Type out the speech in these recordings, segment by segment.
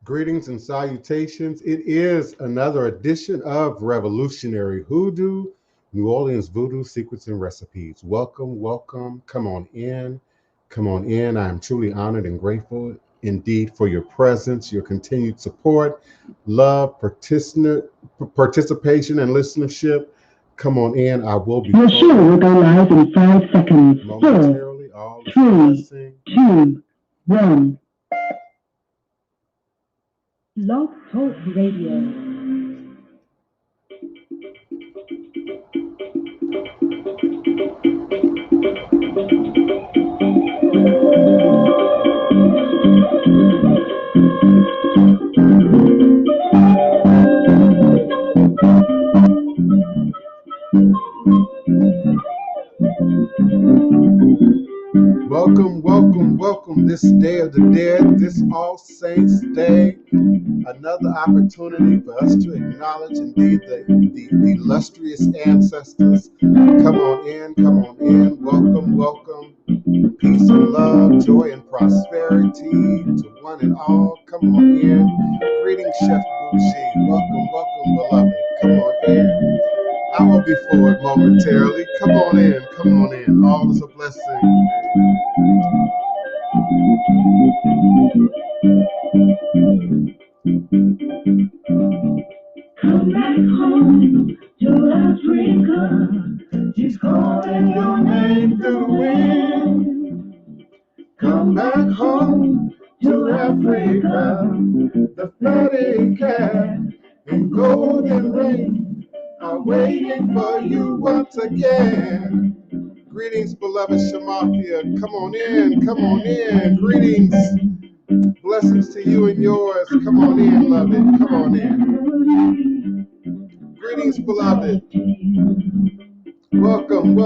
Greetings and salutations. It is another edition of Revolutionary Hoodoo, New Orleans Voodoo Secrets and Recipes. Welcome, welcome. Come on in. Come on in. I am truly honored and grateful indeed for your presence, your continued support, love, participation, and listenership. Come on in. I will be. Your show will go live in 5 seconds. Momentarily. 4, 3, 2, 1. Love Talk Radio. Welcome, welcome, welcome this Day of the Dead, this All Saints Day. Another opportunity for us to acknowledge indeed the illustrious ancestors. Come on in, welcome, welcome. Peace and love, joy and prosperity to one and all. Come on in. Greetings, Chef Bougie. Welcome, welcome, beloved. Come on in. I will be forward momentarily. Come on in. All is a blessing. Come back home to Africa. She's calling your name through the wind. Come back home to Africa. The fatty cat and golden rain are waiting for you once again. Greetings, beloved Shemafia. Come on in. Greetings. Blessings to you and yours. Come on in, beloved. Come on in. Greetings, beloved. Welcome.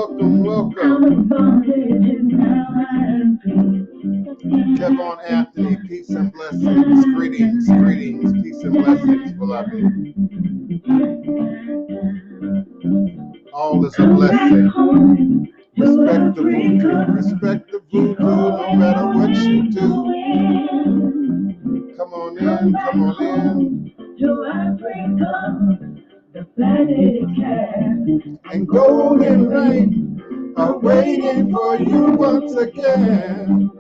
Kevon Anthony, peace and blessings. Greetings, peace and blessings, beloved. All is a blessing. Respect the voodoo, no matter what you do. Come on in. To Africa, the fatted cat and golden rain are waiting for you once again.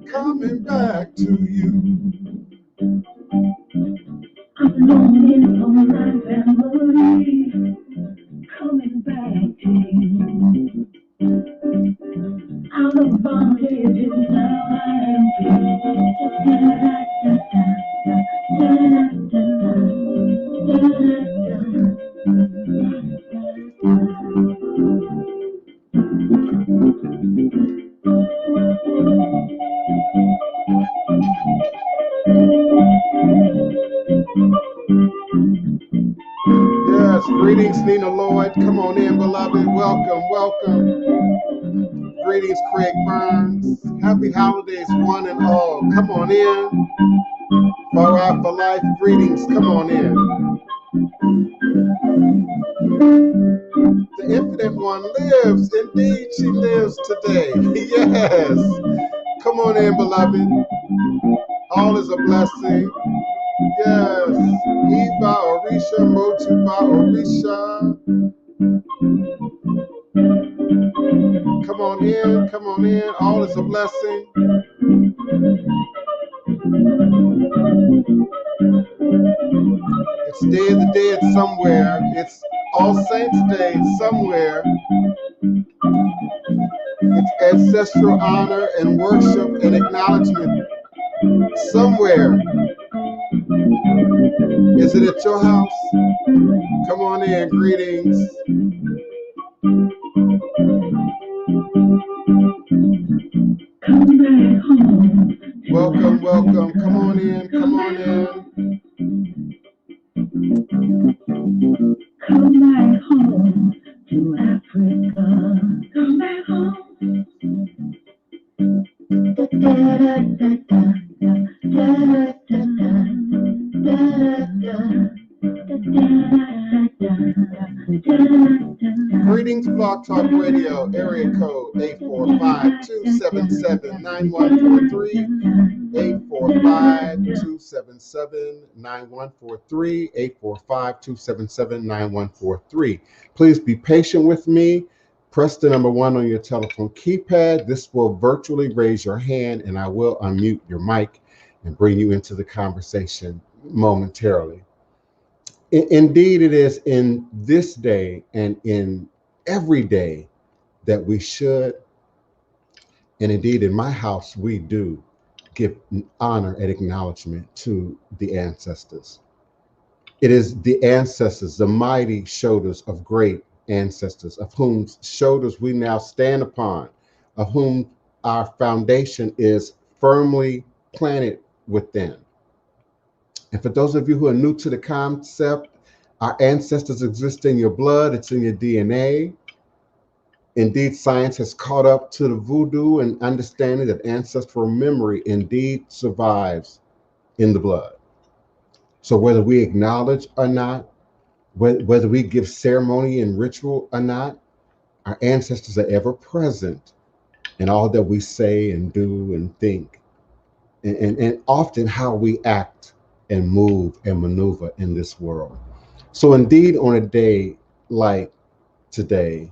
Coming back to you. I'm longing for my family, coming back to you. Out of bondage is now I am free. Yes, greetings, Nina Lloyd. Come on in, beloved. Welcome. Greetings, Craig Burns. Happy holidays, one and all. Come on in. Far out for life. Greetings. Come on in. The Infinite One lives. Indeed, she lives today. Yes. Come on in, beloved. All is a blessing. Yes. Iba Orisha, Motuba Orisha. Come on in. All is a blessing. It's Day of the Dead somewhere. It's All Saints Day somewhere. It's ancestral honor and worship and acknowledgement somewhere. Is it at your house? Come on in. Greetings. Come back home. Welcome. Come on in. Come back home to Africa. Come back home. Greetings, Blog Talk Radio, area code 845-277-9143, 845-277-9143, 845-277-9143. Please be patient with me. Press the number 1 on your telephone keypad. This will virtually raise your hand, and I will unmute your mic and bring you into the conversation momentarily. Indeed, it is in this day and in every day that we should, and indeed in my house, we do give honor and acknowledgement to the ancestors. It is the ancestors, the mighty shoulders of great ancestors, of whose shoulders we now stand upon, of whom our foundation is firmly planted within. And for those of you who are new to the concept, our ancestors exist in your blood, it's in your DNA. Indeed, science has caught up to the voodoo and understanding that ancestral memory indeed survives in the blood. So whether we acknowledge or not, whether we give ceremony and ritual or not, our ancestors are ever present in all that we say and do and think, and often how we act and move and maneuver in this world. So indeed, on a day like today,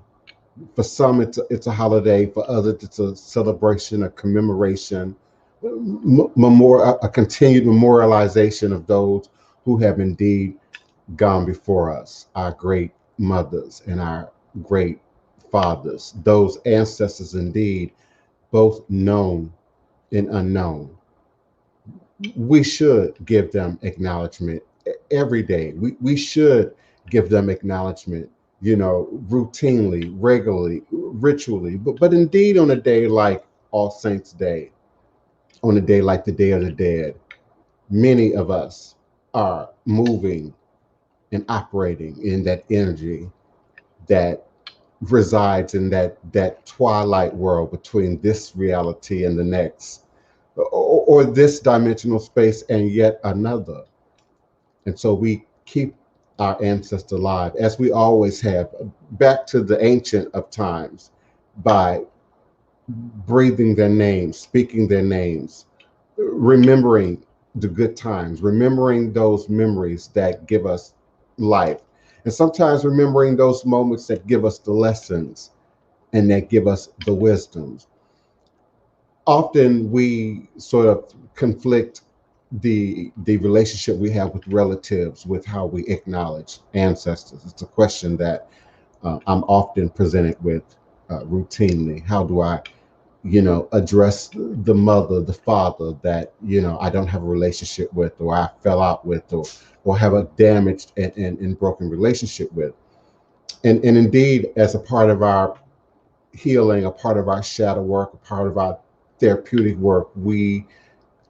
for some it's a holiday, for others it's a celebration, a commemoration, a continued memorialization of those who have indeed gone before us, our great mothers and our great fathers, those ancestors indeed, both known and unknown. We should give them acknowledgement every day. We should give them acknowledgement, routinely, regularly, ritually, but indeed on a day like All Saints Day, on a day like the Day of the Dead, many of us are moving and operating in that energy that resides in that twilight world between this reality and the next, or this dimensional space and yet another. And so we keep our ancestors alive, as we always have, back to the ancient of times, by breathing their names, speaking their names, remembering the good times, remembering those memories that give us life, and sometimes remembering those moments that give us the lessons and that give us the wisdoms. Often we sort of conflict the relationship we have with relatives with how we acknowledge ancestors. It's a question that I'm often presented with routinely. How do I, address the mother, the father that, I don't have a relationship with, or I fell out with, or have a damaged and broken relationship with. And indeed, as a part of our healing, a part of our shadow work, a part of our therapeutic work, we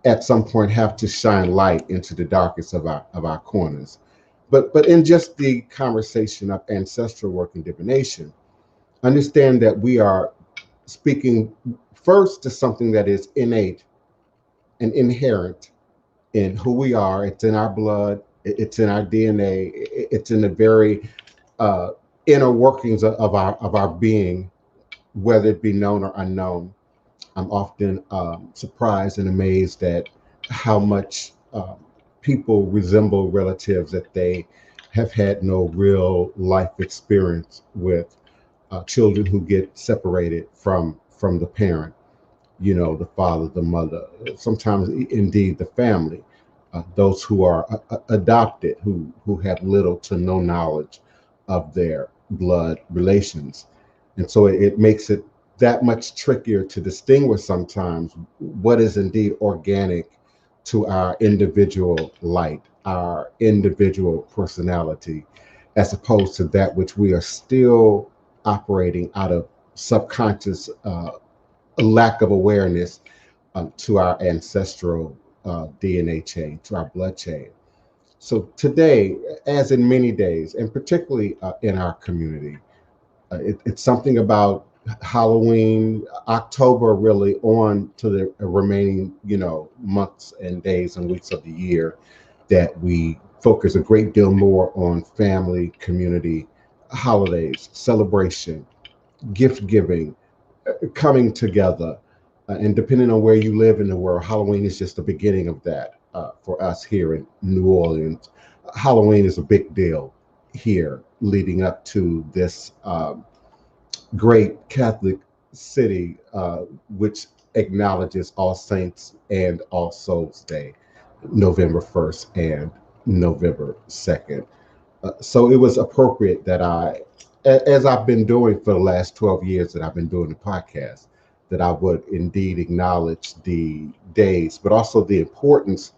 at some point have to shine light into the darkest of our corners. But in just the conversation of ancestral work and divination, understand that we are speaking first to something that is innate and inherent in who we are. It's in our blood, it's in our DNA, it's in the very inner workings of our being, whether it be known or unknown. I'm often surprised and amazed at how much people resemble relatives that they have had no real life experience with. Children who get separated from the parent, the father, the mother, sometimes indeed the family, those who are adopted, who have little to no knowledge of their blood relations. And so it makes it that much trickier to distinguish sometimes what is indeed organic to our individual light, our individual personality, as opposed to that which we are still operating out of subconscious lack of awareness to our ancestral DNA chain, to our blood chain. So today, as in many days, and particularly in our community, it's something about Halloween, October, really on to the remaining, months and days and weeks of the year, that we focus a great deal more on family, community, holidays, celebration, gift giving, coming together. And depending on where you live in the world, Halloween is just the beginning of that for us here in New Orleans. Halloween is a big deal here leading up to this great Catholic city, which acknowledges All Saints and All Souls Day, November 1st and November 2nd. So it was appropriate that as I've been doing for the last 12 years that I've been doing the podcast, that I would indeed acknowledge the days, but also the importance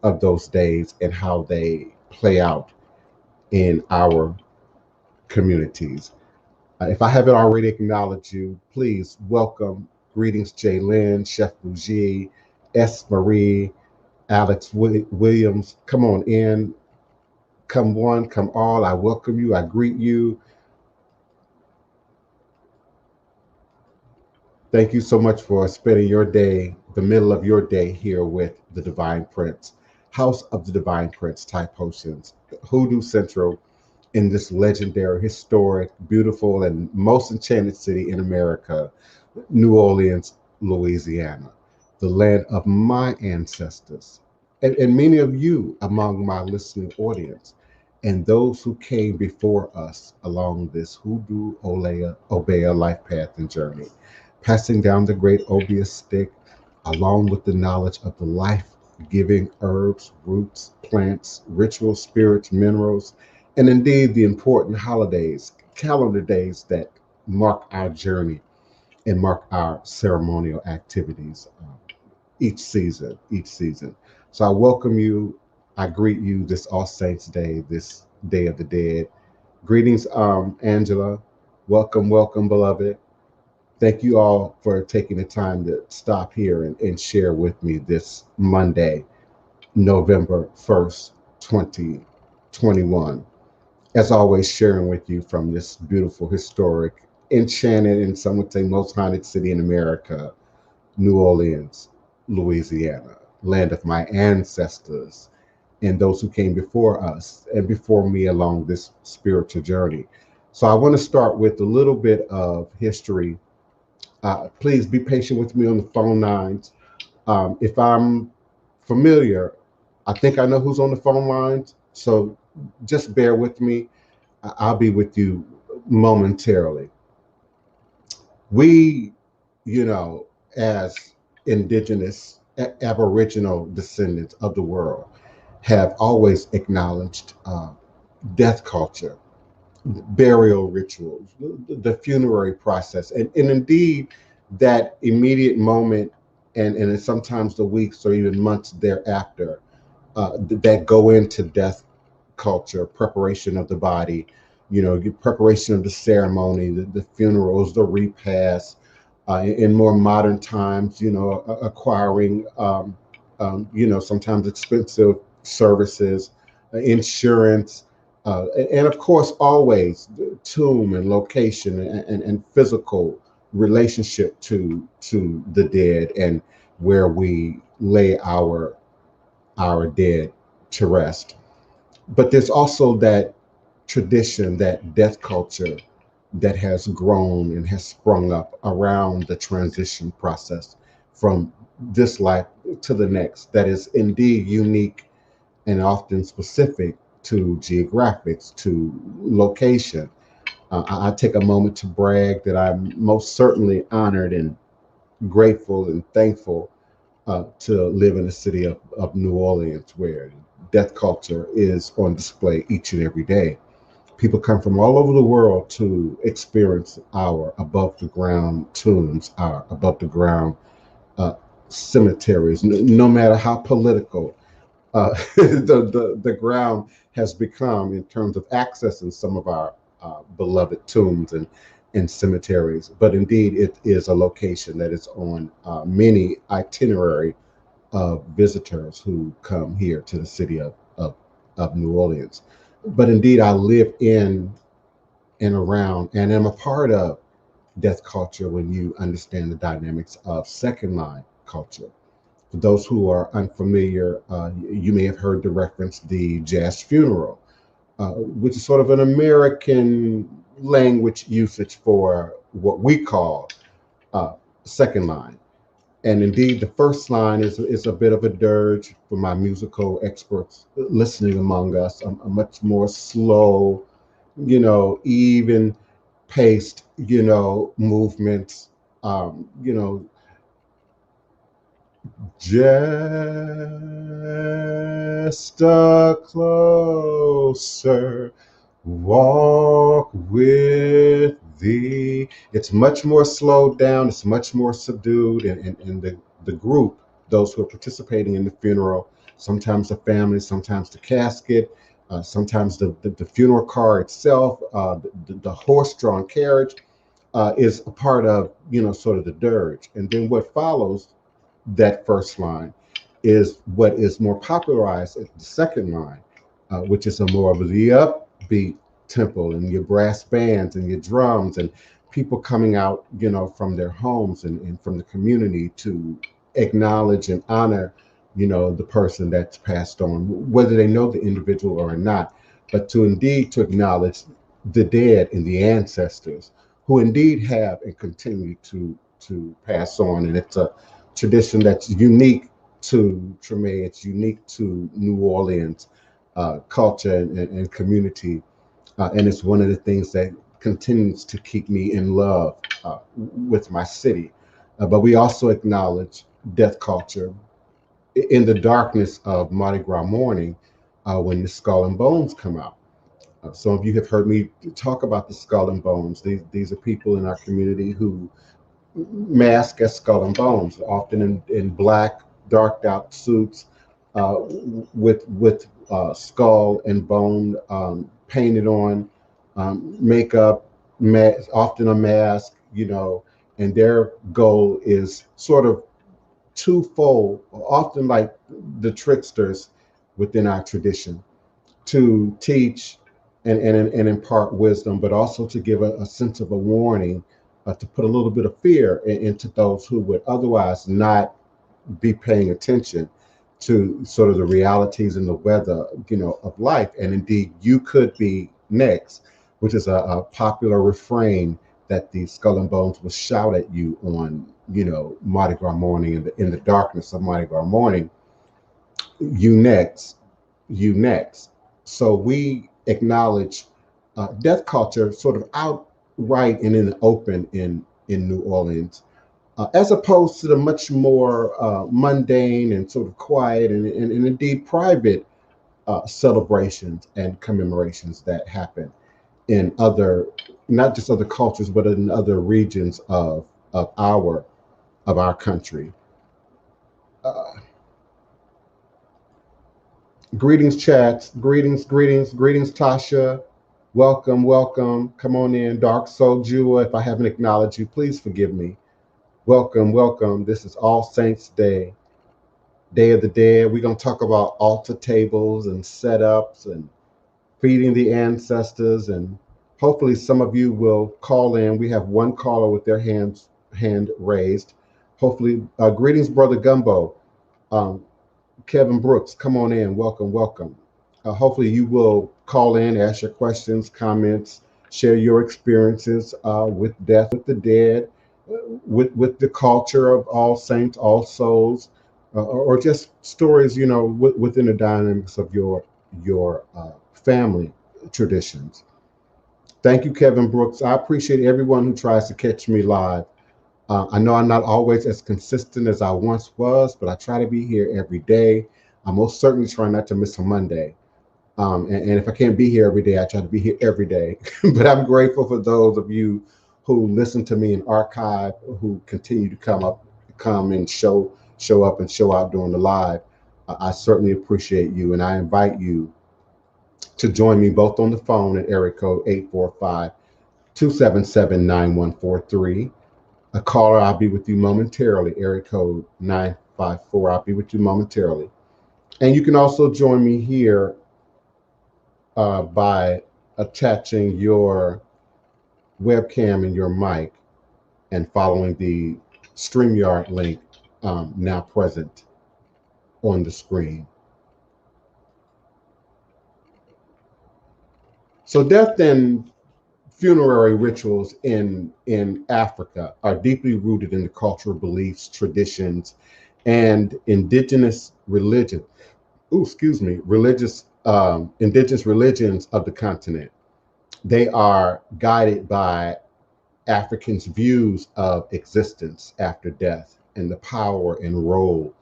of those days and how they play out in our communities. If I haven't already acknowledged you, please welcome, greetings, Jaylyn, Chef Bougie, S. Marie, Alex Williams. Come on in, come one, come all. I welcome you, I greet you. Thank you so much for spending your day, the middle of your day here with the Divine Prince, House of the Divine Prince type potions, Hoodoo Central in this legendary, historic, beautiful, and most enchanted city in America, New Orleans, Louisiana, the land of my ancestors, and many of you among my listening audience, and those who came before us along this Hoodoo Obeah life path and journey, passing down the great obeah stick along with the knowledge of the life-giving herbs, roots, plants, ritual spirits, minerals, and indeed the important holidays, calendar days that mark our journey and mark our ceremonial activities each season. So I welcome you. I greet you this All Saints Day, this Day of the Dead. Greetings, Angela. Welcome, welcome, beloved. Thank you all for taking the time to stop here and share with me this Monday, November 1st, 2021. As always, sharing with you from this beautiful, historic, enchanted, and some would say most haunted city in America, New Orleans, Louisiana, land of my ancestors and those who came before us and before me along this spiritual journey. So I want to start with a little bit of history. Please be patient with me on the phone lines. If I'm familiar, I think I know who's on the phone lines. So just bear with me. I'll be with you momentarily. We, as indigenous, aboriginal descendants of the world, have always acknowledged death culture, burial rituals, the funerary process, and indeed that immediate moment and sometimes the weeks or even months thereafter that go into death culture, preparation of the body, preparation of the ceremony, the funerals, the repast. In more modern times, acquiring, sometimes expensive services, insurance, and of course, always the tomb and location and physical relationship to the dead and where we lay our dead to rest. But there's also that tradition, that death culture that has grown and has sprung up around the transition process from this life to the next, that is indeed unique and often specific to geographics, to location. I take a moment to brag that I'm most certainly honored and grateful and thankful to live in the city of New Orleans, where death culture is on display each and every day. People come from all over the world to experience our above the ground tombs, our above the ground uh, cemeteries, no matter how political the ground has become in terms of accessing some of our beloved tombs and cemeteries. But indeed, it is a location that is on many itinerary of visitors who come here to the city of New Orleans. But indeed, I live in and around and am a part of death culture when you understand the dynamics of second line culture. For those who are unfamiliar, you may have heard the reference the jazz funeral. which is sort of an American language usage for what we call second line. And indeed, the first line is a bit of a dirge for my musical experts listening among us, a much more slow, even paced, movements, you know, just a closer walk with thee. It's much more slowed down, it's much more subdued, and the group, those who are participating in the funeral, sometimes the family, sometimes the casket, sometimes the funeral car itself, the horse-drawn carriage, is a part of, sort of the dirge. And then what follows that first line is what is more popularized as the second line, which is a more of the upbeat tempo, and your brass bands and your drums and people coming out, from their homes and from the community to acknowledge and honor, the person that's passed on, whether they know the individual or not, but to acknowledge the dead and the ancestors who indeed have and continue to pass on. And it's a tradition that's unique to Treme. It's unique to New Orleans culture and community, and it's one of the things that continues to keep me in love with my city. But we also acknowledge death culture in the darkness of Mardi Gras morning, when the Skull and Bones come out. Some of you have heard me talk about the Skull and Bones. These are people in our community who mask as Skull and Bones, often in black, darked out suits, with skull and bone painted on, makeup, often a mask, and their goal is sort of twofold, often like the tricksters within our tradition, to teach and impart wisdom, but also to give a sense of a warning, to put a little bit of fear into those who would otherwise not be paying attention to sort of the realities and the weather, of life. And indeed, you could be next, which is a popular refrain that the Skull and Bones will shout at you on, Mardi Gras morning, in the darkness of Mardi Gras morning. You next, you next. So we acknowledge death culture sort of outright and in the open in New Orleans, as opposed to the much more mundane and sort of quiet and indeed private celebrations and commemorations that happen in other, not just other cultures, but in other regions of our country. Uh, Greetings, chat. Greetings, Tasha. Welcome, welcome. Come on in, Dark Soul Jewel. If I haven't acknowledged you, please forgive me. Welcome, welcome. This is All Saints Day, Day of the Dead. We're going to talk about altar tables and setups and feeding the ancestors. And hopefully some of you will call in. We have one caller with their hand raised. Hopefully, greetings, Brother Gumbo. Um, Kevin Brooks, come on in. Welcome, welcome. Hopefully you will call in, ask your questions, comments, share your experiences with death, with the dead, with the culture of All Saints, All Souls, or just stories, within the dynamics of your family traditions. Thank you, Kevin Brooks. I appreciate everyone who tries to catch me live. I know I'm not always as consistent as I once was, but I try to be here every day. I most certainly try not to miss a Monday. And if I can't be here every day, I try to be here every day. But I'm grateful for those of you who listen to me in archive, who continue to come and show up and show out during the live. I certainly appreciate you, and I invite you to join me both on the phone at area code 845-277-9143. A caller, I'll be with you momentarily, area code 954. I'll be with you momentarily. And you can also join me here by attaching your webcam and your mic and following the StreamYard link now present on the screen. So death and funerary rituals in Africa are deeply rooted in the cultural beliefs, traditions, and indigenous religion. Ooh, excuse me, indigenous religions of the continent. They are guided by Africans' views of existence after death and the power and role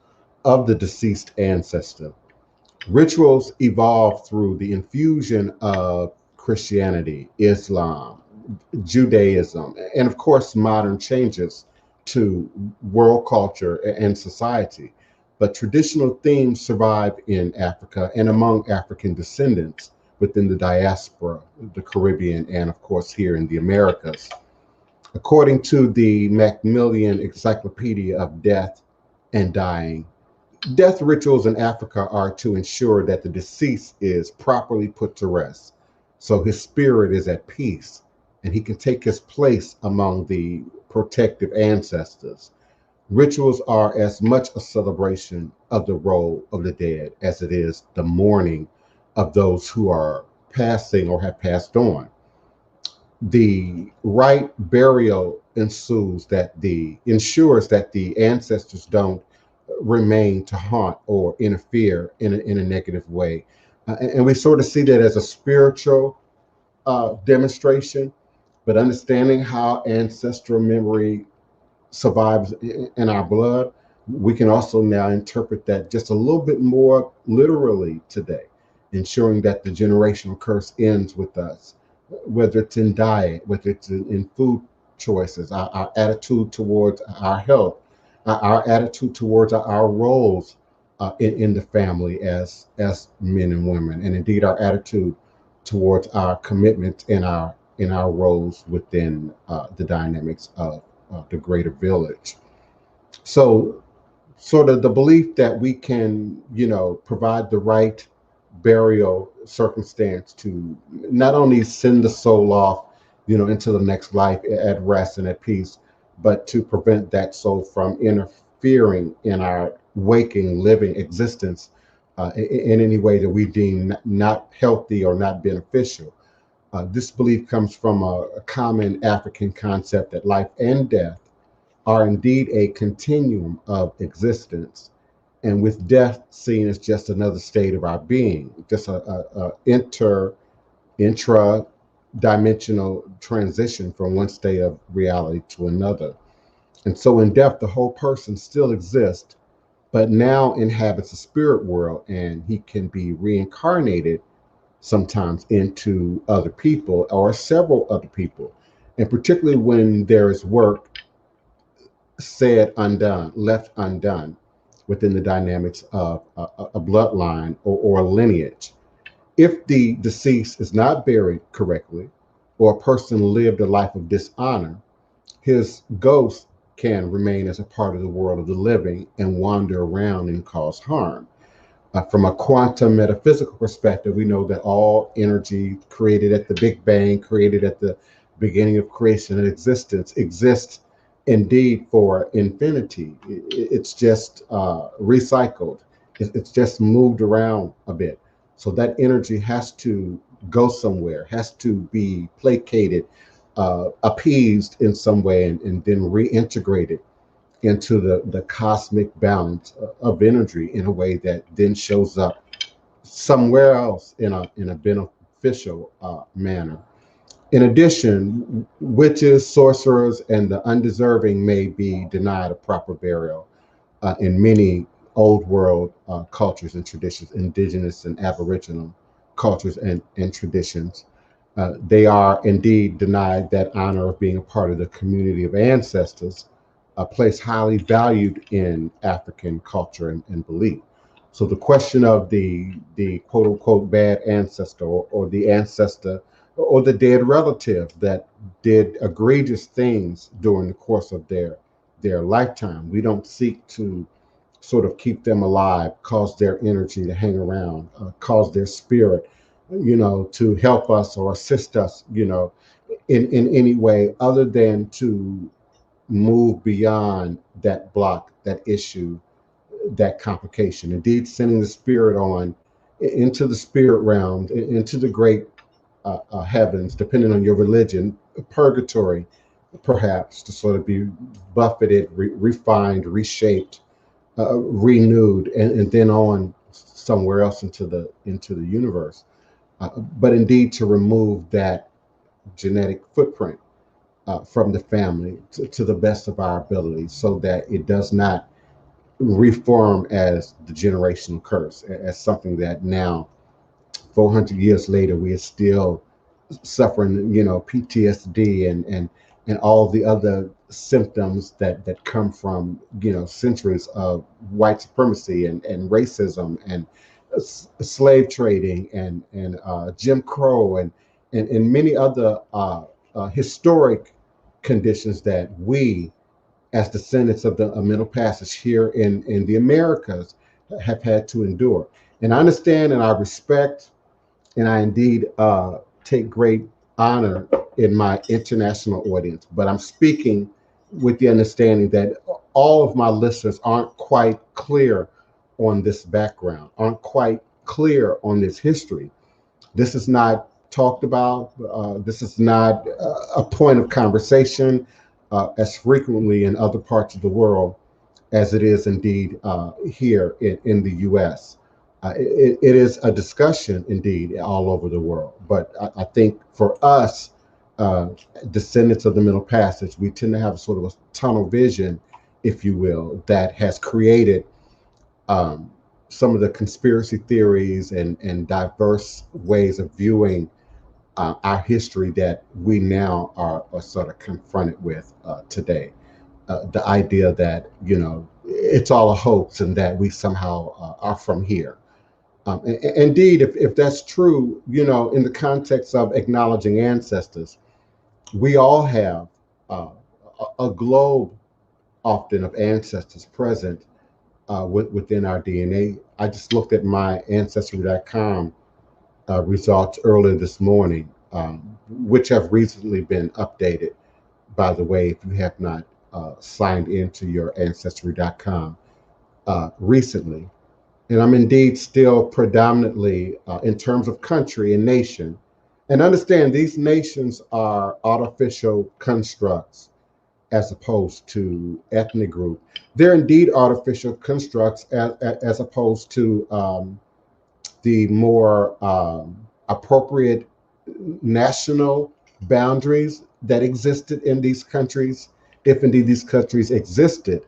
of the deceased ancestor. Rituals evolved through the infusion of Christianity, Islam, Judaism, and of course, modern changes to world culture and society. But traditional themes survive in Africa and among African descendants within the diaspora, the Caribbean, and of course, here in the Americas. According to the Macmillan Encyclopedia of Death and Dying, death rituals in Africa are to ensure that the deceased is properly put to rest, so his spirit is at peace and he can take his place among the protective ancestors. Rituals are as much a celebration of the role of the dead as it is the mourning of those who are passing or have passed on. The right burial ensures that the ancestors don't remain to haunt or interfere in a negative way. And we sort of see that as a spiritual demonstration, but understanding how ancestral memory survives in our blood, we can also now interpret that just a little bit more literally today, ensuring that the generational curse ends with us, whether it's in diet, whether it's in food choices, our attitude towards our health, our attitude towards our roles in the family as men and women, and indeed our attitude towards our commitment in our roles within the dynamics of the greater village. So, sort of the belief that we can, provide the right burial circumstance to not only send the soul off, into the next life at rest and at peace, but to prevent that soul from interfering in our waking, living existence in any way that we deem not healthy or not beneficial. This belief comes from a common African concept that life and death are indeed a continuum of existence, and with death seen as just another state of our being, just intra dimensional transition from one state of reality to another. And so in death, the whole person still exists, but now inhabits a spirit world, and he can be reincarnated sometimes into other people or several other people. And particularly when there is work said undone, left undone within the dynamics of a bloodline or a lineage. If the deceased is not buried correctly, or a person lived a life of dishonor, his ghost can remain as a part of the world of the living and wander around and cause harm. From a quantum metaphysical perspective, we know that all energy created at the Big Bang, created at the beginning of creation and existence, exists indeed for infinity. It's just recycled. It's just moved around a bit. So that energy has to go somewhere, has to be placated, appeased in some way, and then reintegrated into the cosmic balance of energy in a way that then shows up somewhere else in a beneficial manner. In addition, witches, sorcerers, and the undeserving may be denied a proper burial in many old world cultures and traditions, indigenous and aboriginal cultures and traditions. They are indeed denied that honor of being a part of the community of ancestors, a place highly valued in African culture and belief. So the question of the quote unquote bad ancestor, or the ancestor or the dead relative that did egregious things during the course of their lifetime. We don't seek to sort of keep them alive, cause their energy to hang around, cause their spirit, to help us or assist us, in any way other than to move beyond that block, that issue, that complication. Indeed, sending the spirit on into the spirit realm, into the great heavens, depending on your religion, purgatory, perhaps, to sort of be buffeted, refined, reshaped, renewed, and then on somewhere else into the universe. But indeed, to remove that genetic footprint from the family to the best of our ability, so that it does not reform as the generational curse, as something that now, 400 years later, we are still suffering, PTSD and all the other symptoms that come from, centuries of white supremacy and racism and slave trading and Jim Crow and many other historic conditions that we, as descendants of the Middle Passage here in the Americas, have had to endure. And I understand and I respect and I indeed take great honor in my international audience. But I'm speaking with the understanding that all of my listeners aren't quite clear on this background, aren't quite clear on this history. This is not talked about. This is not a point of conversation as frequently in other parts of the world as it is indeed here in the US. It is a discussion indeed all over the world. But I think for us, uh, descendants of the Middle Passage, we tend to have sort of a tunnel vision, if you will, that has created um, some of the conspiracy theories and diverse ways of viewing our history that we now are sort of confronted with today. The idea that, it's all a hoax and that we somehow are from here. Indeed, if that's true, in the context of acknowledging ancestors, we all have uh, a globe often of ancestors present within our DNA. I just looked at my Ancestry.com results earlier this morning, which have recently been updated, by the way, if you have not signed into your Ancestry.com recently. And I'm indeed still predominantly, in terms of country and nation, and understand these nations are artificial constructs as opposed to ethnic group. They're indeed artificial constructs as opposed to the more appropriate national boundaries that existed in these countries, if indeed these countries existed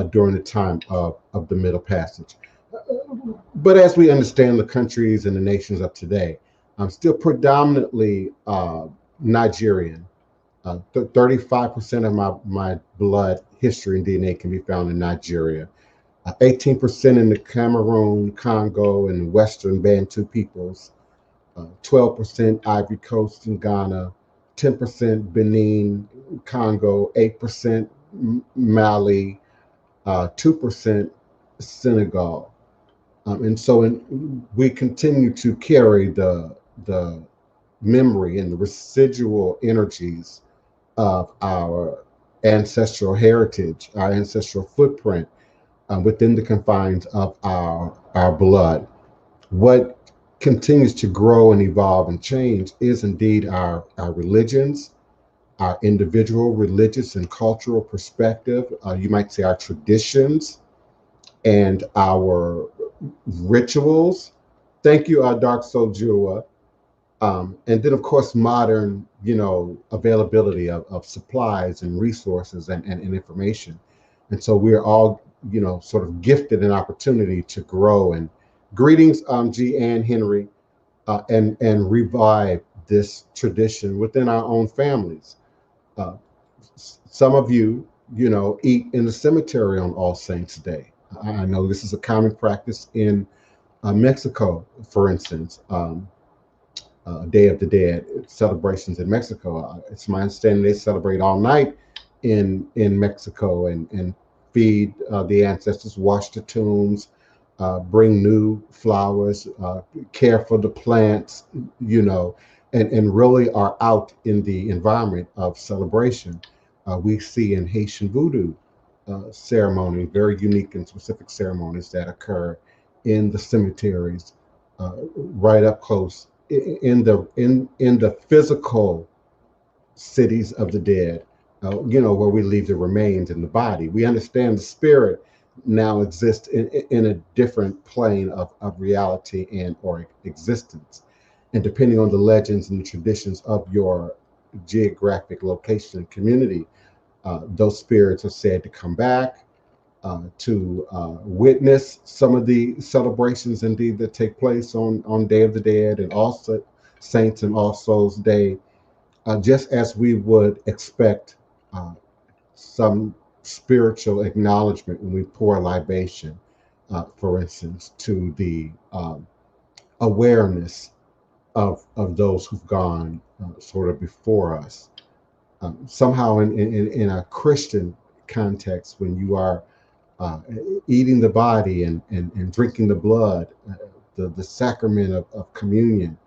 during the time of the Middle Passage. But as we understand the countries and the nations of today, I'm still predominantly Nigerian. 35% of my blood history and DNA can be found in Nigeria. 18% in the Cameroon, Congo, and Western Bantu peoples. 12% Ivory Coast and Ghana. 10% Benin, Congo. 8% Mali. 2% Senegal. And so we continue to carry the memory and the residual energies of our ancestral heritage, our ancestral footprint within the confines of our blood. What continues to grow and evolve and change is indeed our religions, our individual religious and cultural perspective. You might say our traditions and our rituals. Thank you, Dark Soul Jua. And then, of course, modern, availability of supplies and resources and information. And so we're all, sort of gifted an opportunity to grow. And greetings, G. Ann Henry, and revive this tradition within our own families. Uh, some of you, eat in the cemetery on All Saints Day. I know this is a common practice in Mexico, for instance. Day of the Dead celebrations in Mexico. It's my understanding they celebrate all night in Mexico and feed the ancestors, wash the tombs, bring new flowers, care for the plants, and really are out in the environment of celebration. We see in Haitian Voodoo ceremony, very unique and specific ceremonies that occur in the cemeteries right up close in the physical cities of the dead, where we leave the remains in the body. We understand the spirit now exists in a different plane of reality and or existence. And depending on the legends and the traditions of your geographic location and community, those spirits are said to come back to witness some of the celebrations indeed that take place on Day of the Dead and also Saints and All Souls Day, just as we would expect uh, some spiritual acknowledgement when we pour a libation, for instance, to the awareness of those who've gone sort of before us. Somehow, in a Christian context, when you are uh, eating the body and drinking the blood, the sacrament of communion,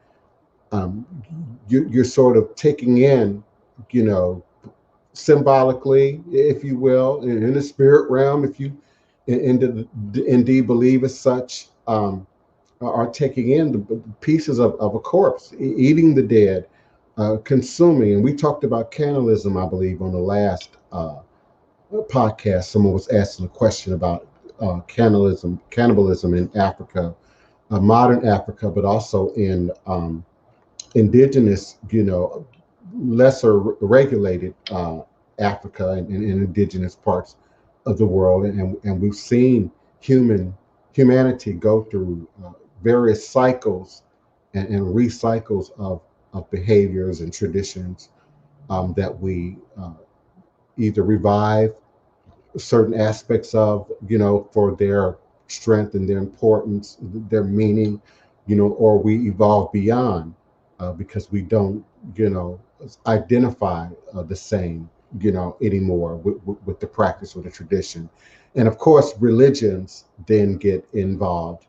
um, you're sort of taking in, you know, symbolically, if you will, in the spirit realm, if you indeed believe as such, are taking in the pieces of a corpse, eating the dead, consuming. And we talked about cannibalism, I believe, on the last podcast. Someone was asking a question about cannibalism in Africa, modern Africa, but also in indigenous, lesser regulated Africa and indigenous parts of the world, and we've seen humanity go through various cycles and recycles of behaviors and traditions that we either revive certain aspects of, for their strength and their importance, their meaning, or we evolve beyond because we don't, identify the same, anymore with the practice or the tradition. And of course, religions then get involved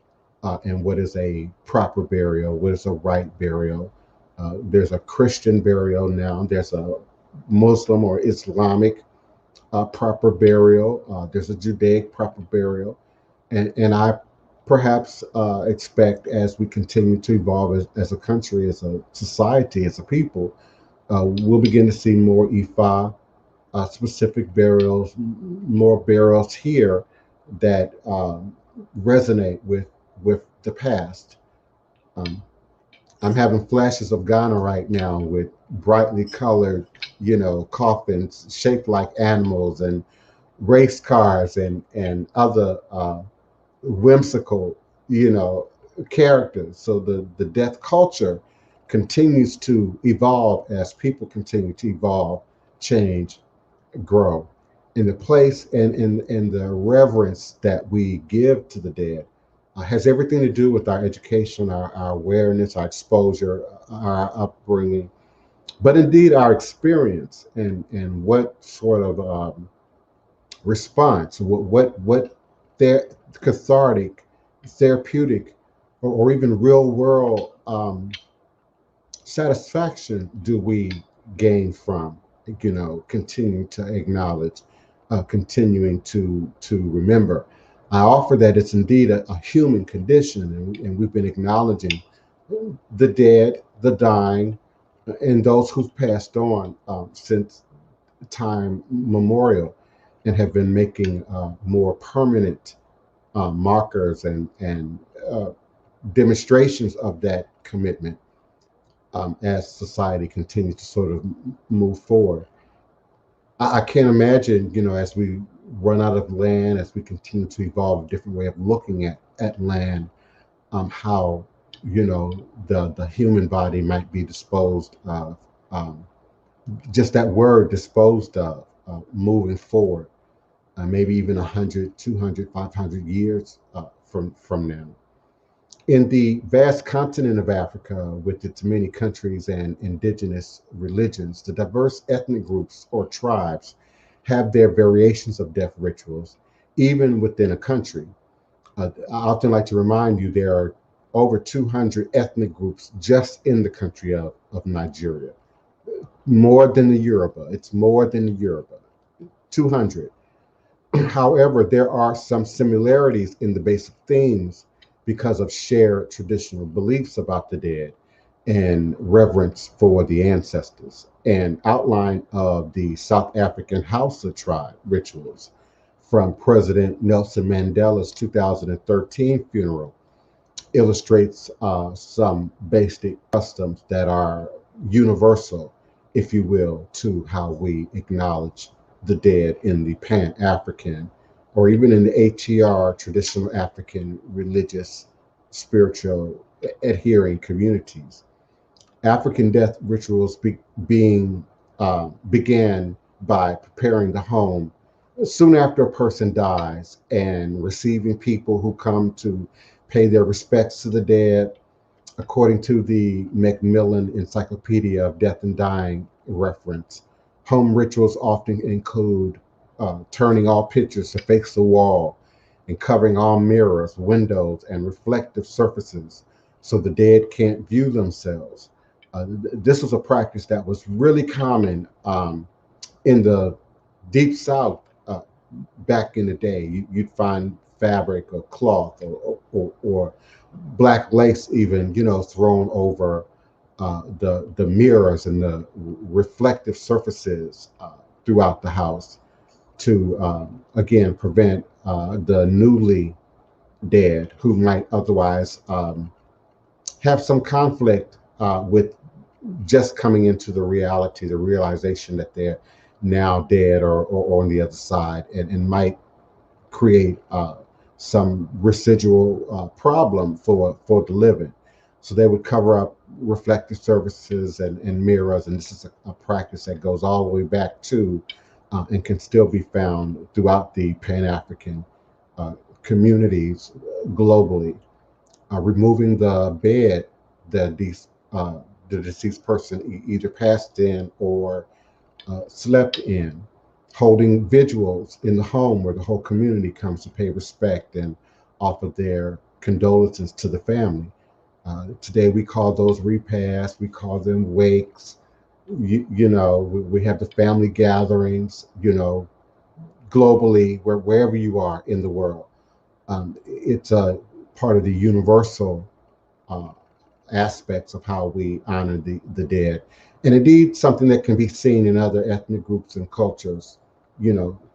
in what is a proper burial, what is a right burial. There's a Christian burial now, there's a Muslim or Islamic proper burial. There's a Judaic proper burial, and I perhaps expect as we continue to evolve as a country, as a society, as a people, we'll begin to see more Ifa specific burials, more burials here that resonate with the past. Um, I'm having flashes of Ghana right now with brightly colored, coffins shaped like animals and race cars and other whimsical, you know, characters. So the death culture continues to evolve as people continue to evolve, change, grow. And the place and the reverence that we give to the dead has everything to do with our education, our awareness, our exposure, our upbringing, but indeed our experience and what sort of response, what their cathartic, therapeutic, or even real world satisfaction do we gain from, continuing to acknowledge, continuing to remember. I offer that it's indeed a human condition, and we've been acknowledging the dead, the dying, and those who've passed on since time memorial, and have been making more permanent markers and demonstrations of that commitment as society continues to sort of move forward. I can't imagine, as we run out of land, as we continue to evolve a different way of looking at land, how the human body might be disposed of. Just that word, disposed of, moving forward, maybe even 100, 200, 500 years from now. In the vast continent of Africa, with its many countries and indigenous religions, the diverse ethnic groups or tribes have their variations of death rituals, even within a country. I often like to remind you there are over 200 ethnic groups just in the country of Nigeria, more than the Yoruba. It's more than the Yoruba, 200. However, there are some similarities in the basic themes because of shared traditional beliefs about the dead. and reverence for the ancestors. An outline of the South African Hausa tribe rituals from President Nelson Mandela's 2013 funeral illustrates some basic customs that are universal, if you will, to how we acknowledge the dead in the Pan African or even in the ATR, traditional African religious, spiritual adhering communities. African death rituals began by preparing the home soon after a person dies and receiving people who come to pay their respects to the dead. According to the Macmillan Encyclopedia of Death and Dying reference, home rituals often include turning all pictures to face the wall and covering all mirrors, windows, and reflective surfaces so the dead can't view themselves. This was a practice that was really common in the Deep South back in the day. You'd find fabric or cloth or black lace even, thrown over the mirrors and the reflective surfaces throughout the house to again prevent the newly dead who might otherwise have some conflict with just coming into the reality, the realization that they're now dead or on the other side, and might create some residual problem for the living. So they would cover up reflective surfaces and mirrors, and this is a practice that goes all the way back to and can still be found throughout the Pan-African communities globally. Removing the bed that the deceased person either passed in or slept in, holding vigils in the home where the whole community comes to pay respect and offer their condolences to the family. Today we call those repasts, we call them wakes. We have the family gatherings, globally, wherever you are in the world. It's a part of the universal uh, aspects of how we honor the dead. And indeed, something that can be seen in other ethnic groups and cultures,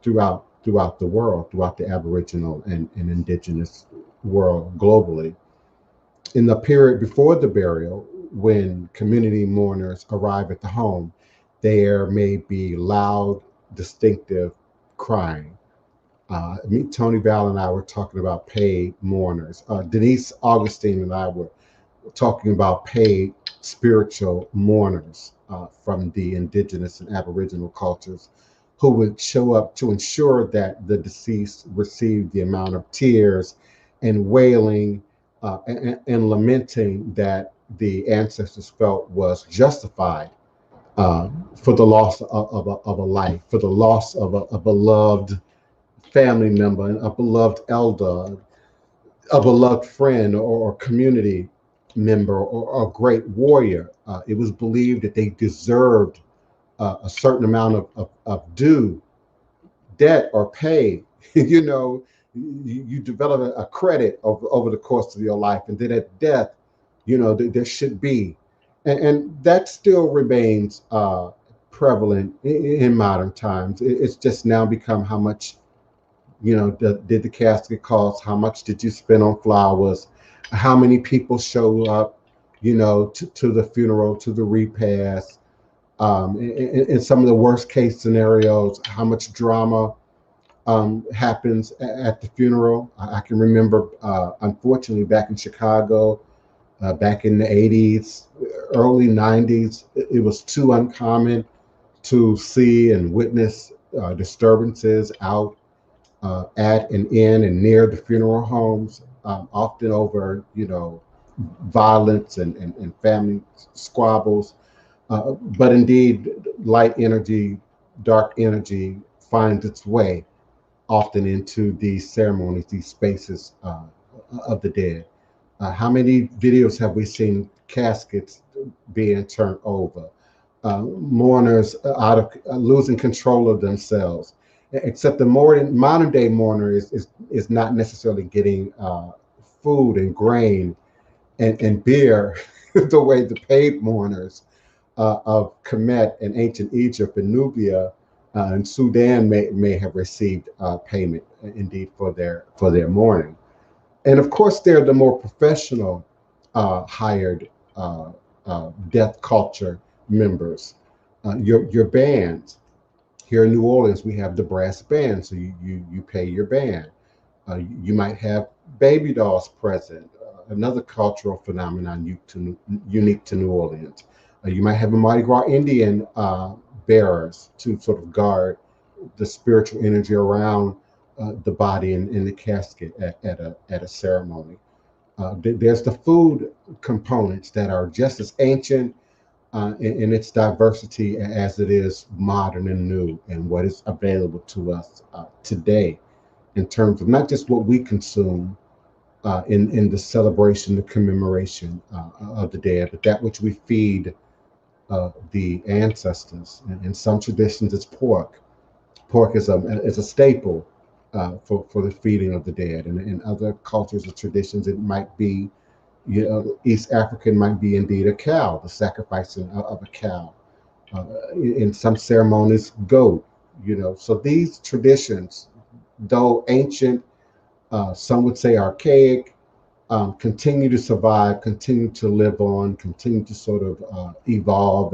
throughout the world, throughout the Aboriginal and indigenous world globally. In the period before the burial, when community mourners arrive at the home, there may be loud, distinctive crying. Tony Val and I were talking about paid mourners. Denise Augustine and I were talking about paid spiritual mourners from the indigenous and aboriginal cultures who would show up to ensure that the deceased received the amount of tears and wailing and lamenting that the ancestors felt was justified for the loss of a life, for the loss of a beloved family member, a beloved elder, a beloved friend or community member or a great warrior. It was believed that they deserved a certain amount of due debt or pay. You develop a credit over the course of your life, and then at death, there should be, and that still remains prevalent in modern times. It's just now become how much did the casket cost? How much did you spend on flowers? How many people show up, to the funeral, to the repast? In some of the worst case scenarios, how much drama happens at the funeral? I can remember, unfortunately, back in Chicago, back in the 80s, early 90s, it was too uncommon to see and witness disturbances out at and in and near the funeral homes, often over, violence and family squabbles. But indeed, light energy, dark energy finds its way often into these ceremonies, these spaces of the dead. How many videos have we seen caskets being turned over? Mourners out of losing control of themselves. Except the modern day mourner is not necessarily getting food and grain and beer the way the paid mourners of Kemet in ancient Egypt and Nubia and Sudan may have received payment indeed for their mourning. And of course, they're the more professional hired death culture members. Your bands here in New Orleans, we have the brass band, so you pay your band. You might have baby dolls present, another cultural phenomenon unique to New Orleans. You might have a Mardi Gras Indian bearers to sort of guard the spiritual energy around the body in the casket at a ceremony. There's the food components that are just as ancient in its diversity as it is modern and new, and what is available to us today in terms of not just what we consume in the celebration, the commemoration of the dead, but that which we feed the ancestors. In some traditions, it's pork. Pork is a staple for the feeding of the dead. And in other cultures or traditions, it might be, East African might be indeed a cow, the sacrificing of a cow. In some ceremonies, goat. So these traditions, though ancient, some would say archaic, continue to survive, continue to live on, continue to sort of evolve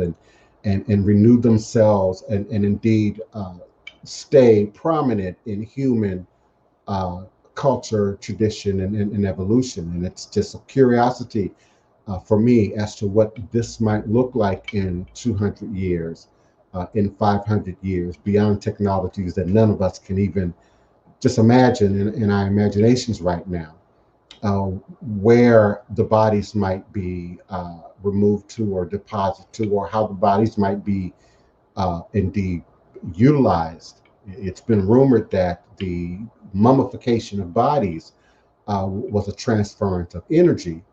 and renew themselves, and indeed stay prominent in human culture, tradition, and evolution. And it's just a curiosity for me as to what this might look like in 200 years, in 500 years, beyond technologies that none of us can even just imagine in our imaginations right now, where the bodies might be removed to or deposited to, or how the bodies might be indeed utilized. It's been rumored that the mummification of bodies was a transference of energy,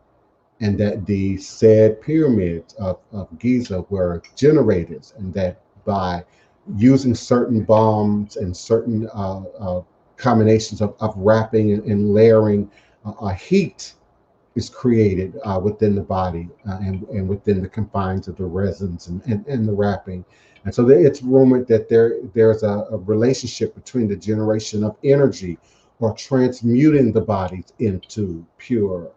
and that the said pyramids of Giza were generators, and that by using certain bombs and certain combinations of wrapping and layering, heat is created within the body and within the confines of the resins and the wrapping. And so it's rumored that there's a relationship between the generation of energy, or transmuting the bodies into pure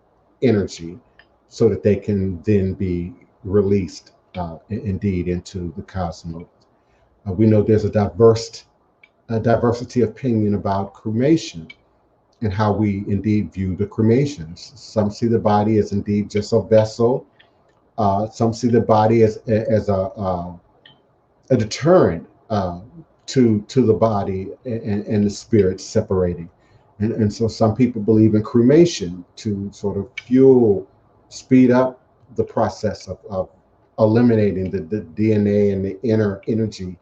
energy, so that they can then be released indeed into the cosmos. We know there's a diversity of opinion about cremation and how we indeed view the cremations. Some see the body as indeed just a vessel. Some see the body as a deterrent to the body and the spirit separating. And so some people believe in cremation to sort of speed up the process of eliminating the DNA and the inner energy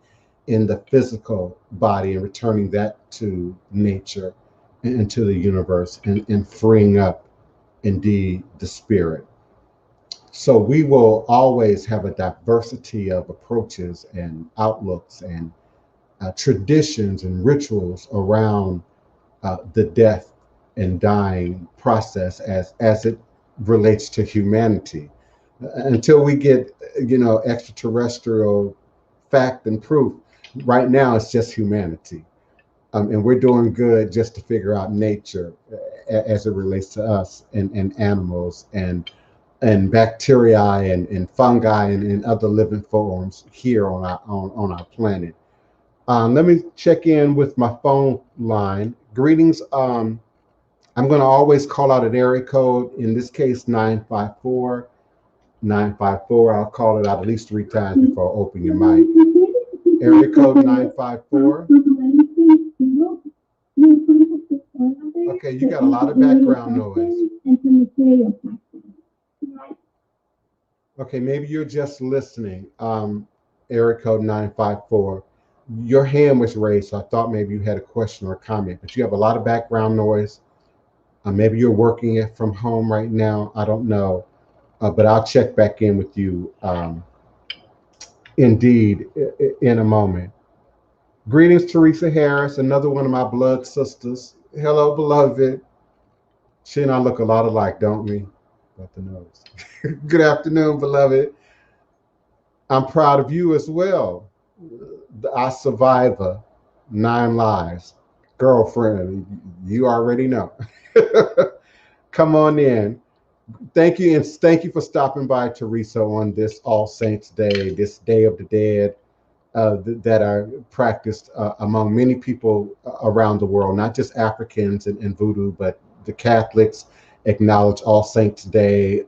in the physical body, and returning that to nature and to the universe, and freeing up indeed the spirit. So we will always have a diversity of approaches and outlooks and traditions and rituals around the death and dying process as it relates to humanity, until we get extraterrestrial fact and proof. Right now it's just humanity, and we're doing good just to figure out nature as it relates to us and animals and bacteria and fungi and other living forms here on our planet. Let me check in with my phone line. Greetings. I'm going to always call out an area code, in this case 954. 954. I'll call it out at least 3 times before I open your mic. Area code 954. Okay, you got a lot of background noise. Okay, maybe you're just listening. Area code 954. Your hand was raised, so I thought maybe you had a question or a comment, but you have a lot of background noise. Maybe you're working it from home right now. I don't know, but I'll check back in with you indeed in a moment. Greetings, Teresa Harris, another one of my blood sisters. Hello, beloved. She and I look a lot alike, don't we? about the nose. Good afternoon, beloved. I'm proud of you as well. Our survivor, 9 lives. Girlfriend, you already know. Come on in. Thank you, and thank you for stopping by, Teresa, on this All Saints Day, this Day of the Dead, that are practiced among many people around the world, not just Africans and Voodoo, but the Catholics acknowledge All Saints Day.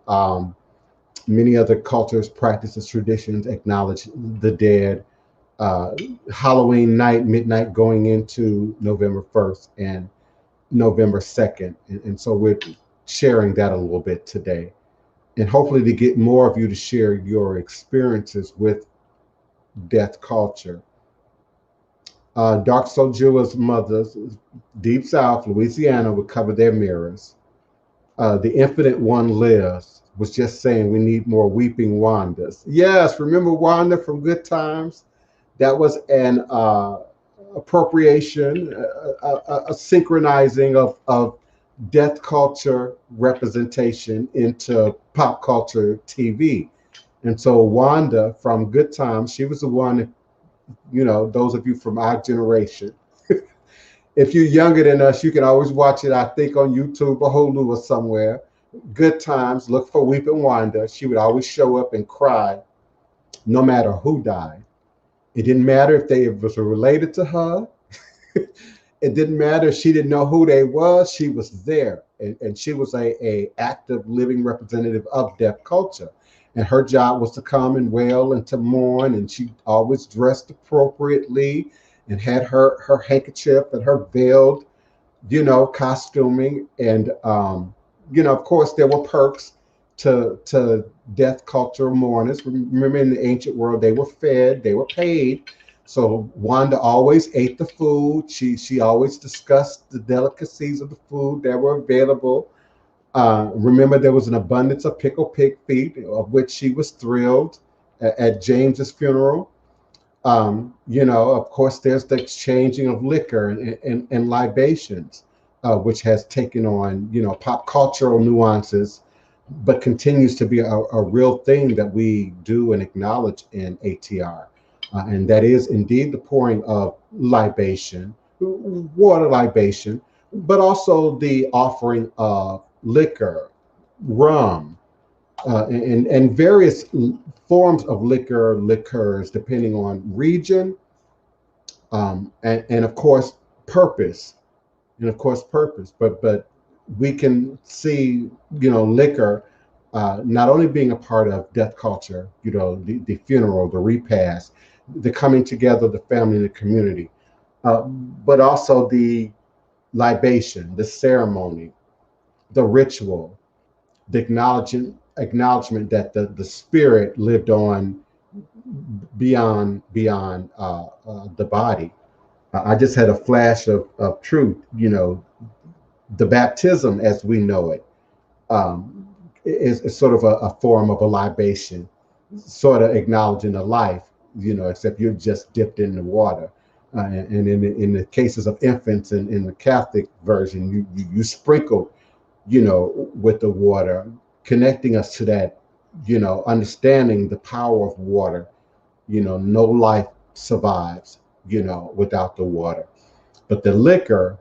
Many other cultures, practices, traditions acknowledge the dead. Uh, Halloween night, midnight, going into November 1st and November 2nd. And so we're sharing that a little bit today. And hopefully to get more of you to share your experiences with death culture. Dark Soul Jewel's mothers, Deep South, Louisiana, would cover their mirrors. The Infinite One lives was just saying we need more weeping Wandas. Yes, remember Wanda from Good Times? That was an appropriation, a synchronizing of death culture representation into pop culture TV. And so Wanda from Good Times, she was the one, those of you from our generation. If you're younger than us, you can always watch it, I think, on YouTube or Hulu or somewhere. Good Times, look for Weeping Wanda. She would always show up and cry no matter who died. It didn't matter if they was related to her. It didn't matter if she didn't know who they was. She was there. And she was a active living representative of deaf culture. And her job was to come and wail and to mourn. And she always dressed appropriately and had her handkerchief and her veiled, costuming. And, of course, there were perks to death culture mourners. Remember, in the ancient world, they were fed, they were paid. So Wanda always ate the food. She always discussed the delicacies of the food that were available. Remember, there was an abundance of pickled pig feet, of which she was thrilled at James's funeral. Of course, there's the exchanging of liquor and libations, which has taken on, pop cultural nuances, but continues to be a real thing that we do and acknowledge in ATR. And that is indeed the pouring of libation, water libation, but also the offering of liquor, rum, and various forms of liquors, depending on region, and of course purpose, But we can see, liquor not only being a part of death culture, the funeral, the repast, the coming together of the family and the community, but also the libation, the ceremony, the ritual, the acknowledgement that the spirit lived on beyond the body. I just had a flash of truth. The baptism as we know it is sort of a form of a libation, sort of acknowledging a life, except you're just dipped in the water. And in the cases of infants in the Catholic version, you sprinkle, with the water, connecting us to that, understanding the power of water. No life survives, without the water. But the liquor,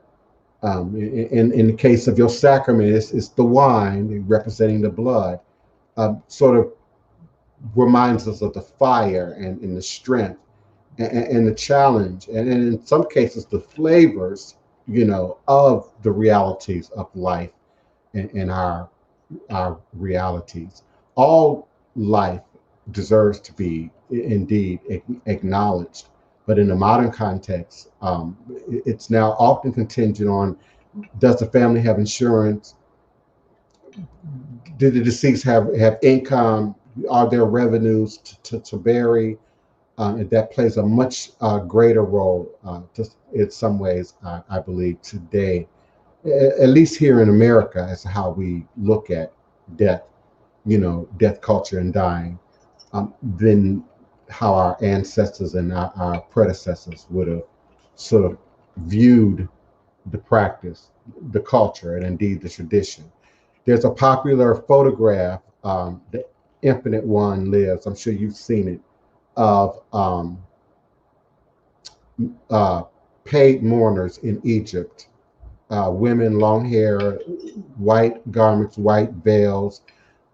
in the case of your sacrament, it's the wine representing the blood, sort of reminds us of the fire and the strength and the challenge, and in some cases the flavors, of the realities of life and our realities. All life deserves to be indeed acknowledged, but in the modern context, it's now often contingent on: does the family have insurance? Do the deceased have income? Are there revenues to bury? And that plays a much greater role, in some ways, I believe, today, at least here in America, as how we look at death, death culture and dying, than how our ancestors and our predecessors would have sort of viewed the practice, the culture, and indeed the tradition. There's a popular photograph, The Infinite One Lives. I'm sure you've seen it, of uh, paid mourners in Egypt. Women, long hair, white garments, white veils,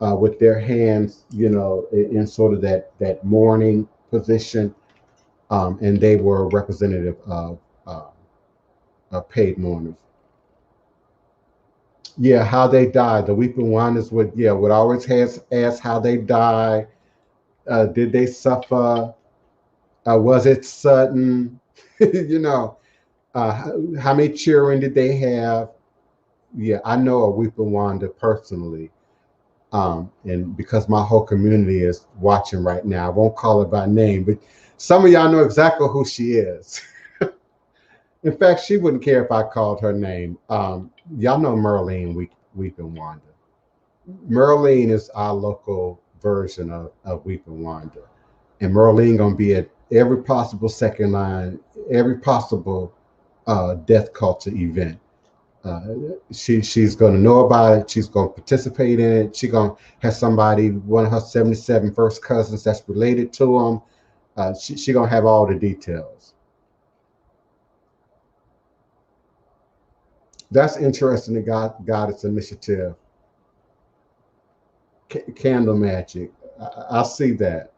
with their hands, in sort of that mourning position, and they were representative of paid mourners. Yeah, how they died. The weeping wonders would always ask how they die. Did they suffer? Was it sudden? you know, how many children did they have? Yeah, I know a weeping wonder personally. And because my whole community is watching right now, I won't call her by name, but some of y'all know exactly who she is. In fact, she wouldn't care if I called her name. Y'all know Merlene Weeping Wanda. Merlene is our local version of Weeping Wanda. And Merlene gonna be at every possible second line, every possible death culture event. Uh, she's going to know about it. She's going to participate in it. She's going to have somebody, one of her 77 first cousins that's related to them. She's going to have all the details. That's interesting, the Goddess Initiative. Candle magic. I see that.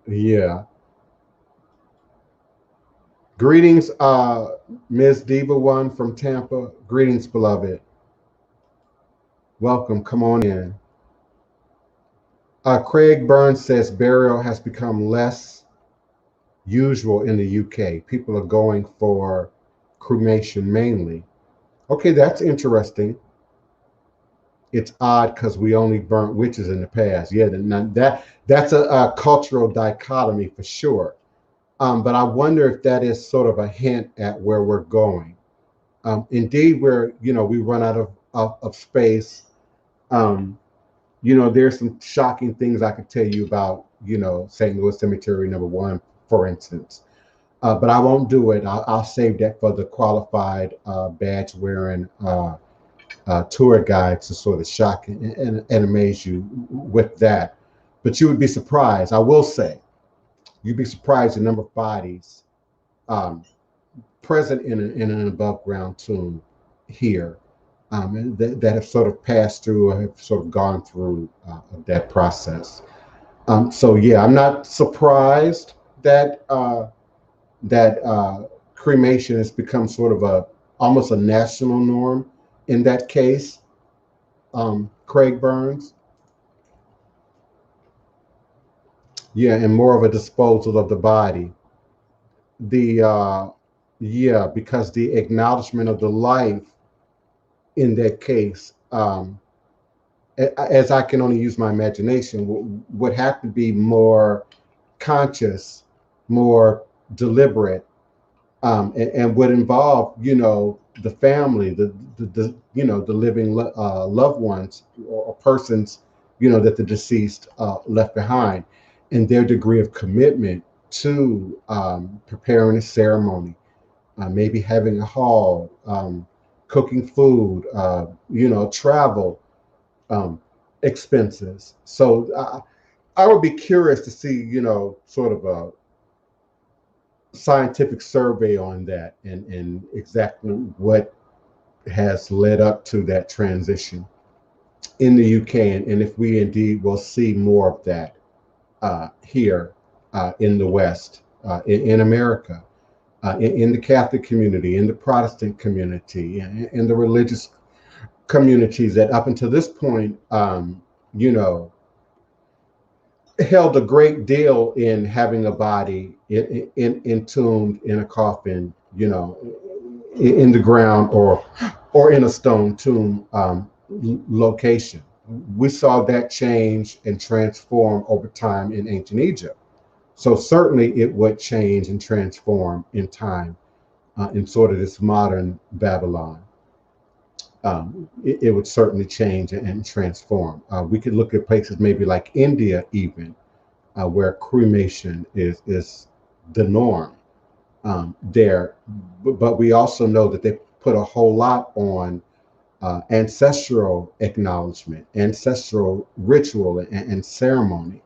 Yeah. Greetings, Ms. Diva One from Tampa. Greetings, beloved. Welcome. Come on in. Craig Burns says burial has become less usual in the UK. People are going for cremation mainly. Okay, that's interesting. It's odd because we only burnt witches in the past. Yeah, that's a cultural dichotomy for sure. But I wonder if that is sort of a hint at where we're going. Indeed, we run out of space. There's some shocking things I could tell you about, St. Louis Cemetery #1, for instance. But I won't do it. I'll save that for the qualified badge wearing tour guide to sort of shock and amaze you with that. But you would be surprised. I will say, you'd be surprised the number of bodies um, present in an above ground tomb here, that have sort of passed through or have sort of gone through that process. So yeah, I'm not surprised that cremation has become sort of almost a national norm in that case. Craig Burns. Yeah, and more of a disposal of the body. The Yeah, because the acknowledgement of the life in that case, as I can only use my imagination, would have to be more conscious, more deliberate, and would involve, the family, the living loved ones or persons, that the deceased left behind, and their degree of commitment to preparing a ceremony, maybe having a hall, cooking food, travel expenses. So I would be curious to see, sort of a scientific survey on that and exactly what has led up to that transition in the UK, and if we indeed will see more of that here in the West, in America, in the Catholic community, in the Protestant community, in the religious communities that up until this point, held a great deal in having a body entombed in a coffin, in the ground or in a stone tomb location. We saw that change and transform over time in ancient Egypt. So certainly it would change and transform in time in sort of this modern Babylon. It would certainly change and transform. We could look at places maybe like India, even where cremation is the norm there. But we also know that they put a whole lot on ancestral acknowledgement, ancestral ritual and ceremony.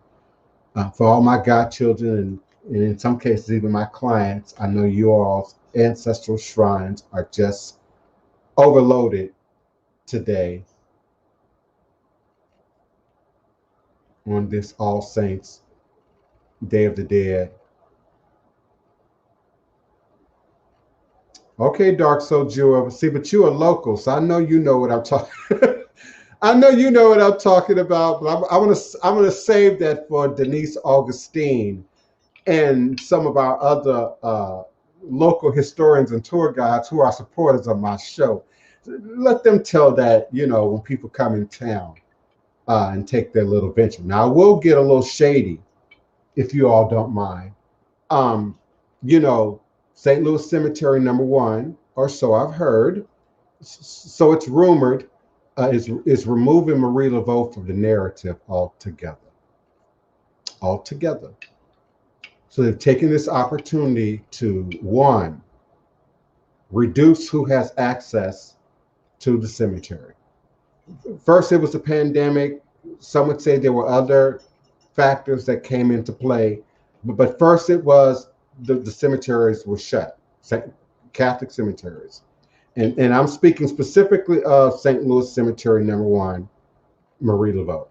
For all my godchildren and in some cases even my clients, I know you all's ancestral shrines are just overloaded today on this All Saints Day of the Dead. Okay, Dark Soul Jew. See, but you are local, so I know you know what I'm talking. I know you know what I'm talking about, but I'm gonna save that for Denise Augustine and some of our other local historians and tour guides who are supporters of my show. Let them tell that, you know, when people come in town and take their little venture. Now, I will get a little shady if you all don't mind. Um, you know, St. Louis Cemetery #1, or so I've heard. So it's rumored is removing Marie Laveau from the narrative altogether. Altogether. So they've taken this opportunity to, one, reduce who has access to the cemetery. First, it was the pandemic. Some would say there were other factors that came into play. But first, it was the cemeteries were shut, Catholic cemeteries. And I'm speaking specifically of St. Louis Cemetery #1, Marie Laveau.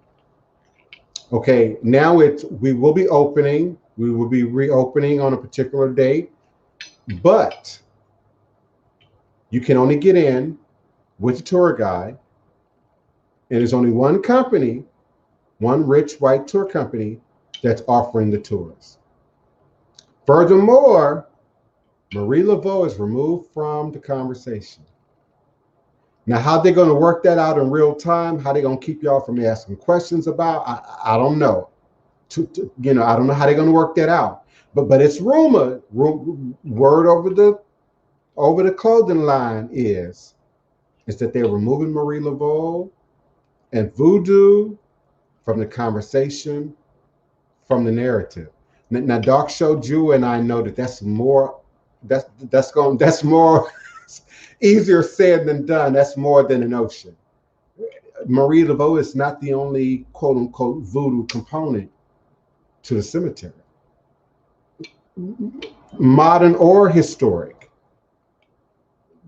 Okay, now we will be opening. We will be reopening on a particular date, but you can only get in with a tour guide, and there's only one company, one rich white tour company that's offering the tours. Furthermore, Marie Laveau is removed from the conversation. Now, how they're going to work that out in real time, how they're going to keep y'all from asking questions about, I don't know. You know, I don't know how they're going to work that out. But it's rumored, word over the clothing line is that they're removing Marie Laveau and Voodoo from the conversation, from the narrative. Now, Dark Show Jew and I know that's more easier said than done. That's more than an ocean. Marie Laveau is not the only quote unquote voodoo component to the cemetery, modern or historic.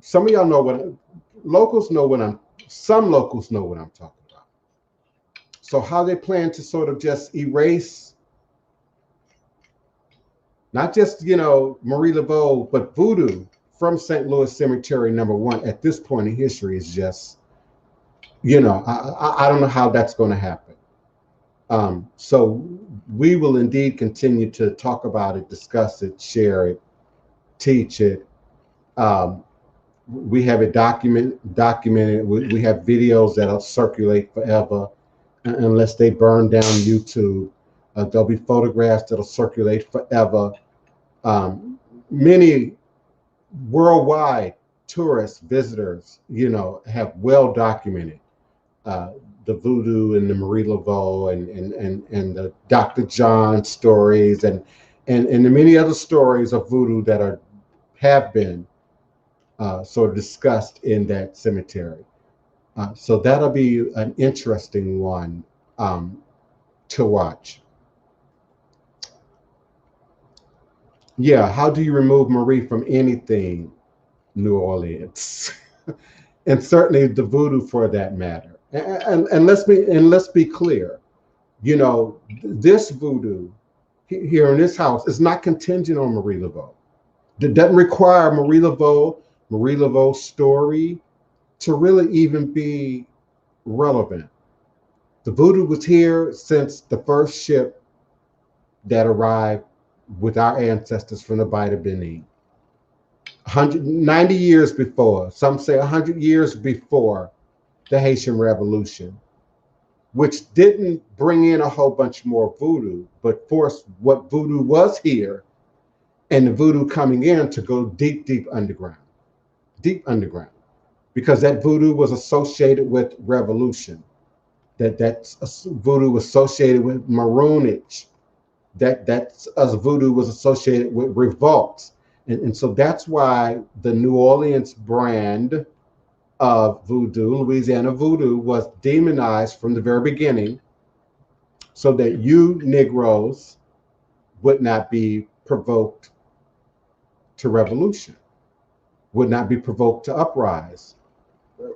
Some of y'all know some locals know what I'm talking about. So how they plan to sort of just erase not just, you know, Marie Laveau, but Voodoo from St. Louis Cemetery #1 at this point in history is just, you know, I don't know how that's going to happen. So we will indeed continue to talk about it, discuss it, share it, teach it. We have it documented. We have videos that'll circulate forever unless they burn down YouTube. There'll be photographs that'll circulate forever. Many worldwide tourists, visitors, you know, have well documented the Voodoo and the Marie Laveau and the Dr. John stories and the many other stories of Voodoo that have been sort of discussed in that cemetery. So that'll be an interesting one to watch. Yeah, how do you remove Marie from anything New Orleans? And certainly the Voodoo for that matter. And let's be clear, you know, this Voodoo here in this house is not contingent on Marie Laveau. It doesn't require Marie Laveau's story to really even be relevant. The Voodoo was here since the first ship that arrived with our ancestors from the Bight of Benin. 190 years before, some say 100 years before the Haitian Revolution, which didn't bring in a whole bunch more Voodoo, but forced what Voodoo was here and the Voodoo coming in to go deep, deep underground, because that Voodoo was associated with revolution, that Voodoo was associated with maroonage, that Voodoo was associated with revolts. And so that's why the New Orleans brand of voodoo, Louisiana voodoo, was demonized from the very beginning so that you Negroes would not be provoked to revolution, would not be provoked to uprise,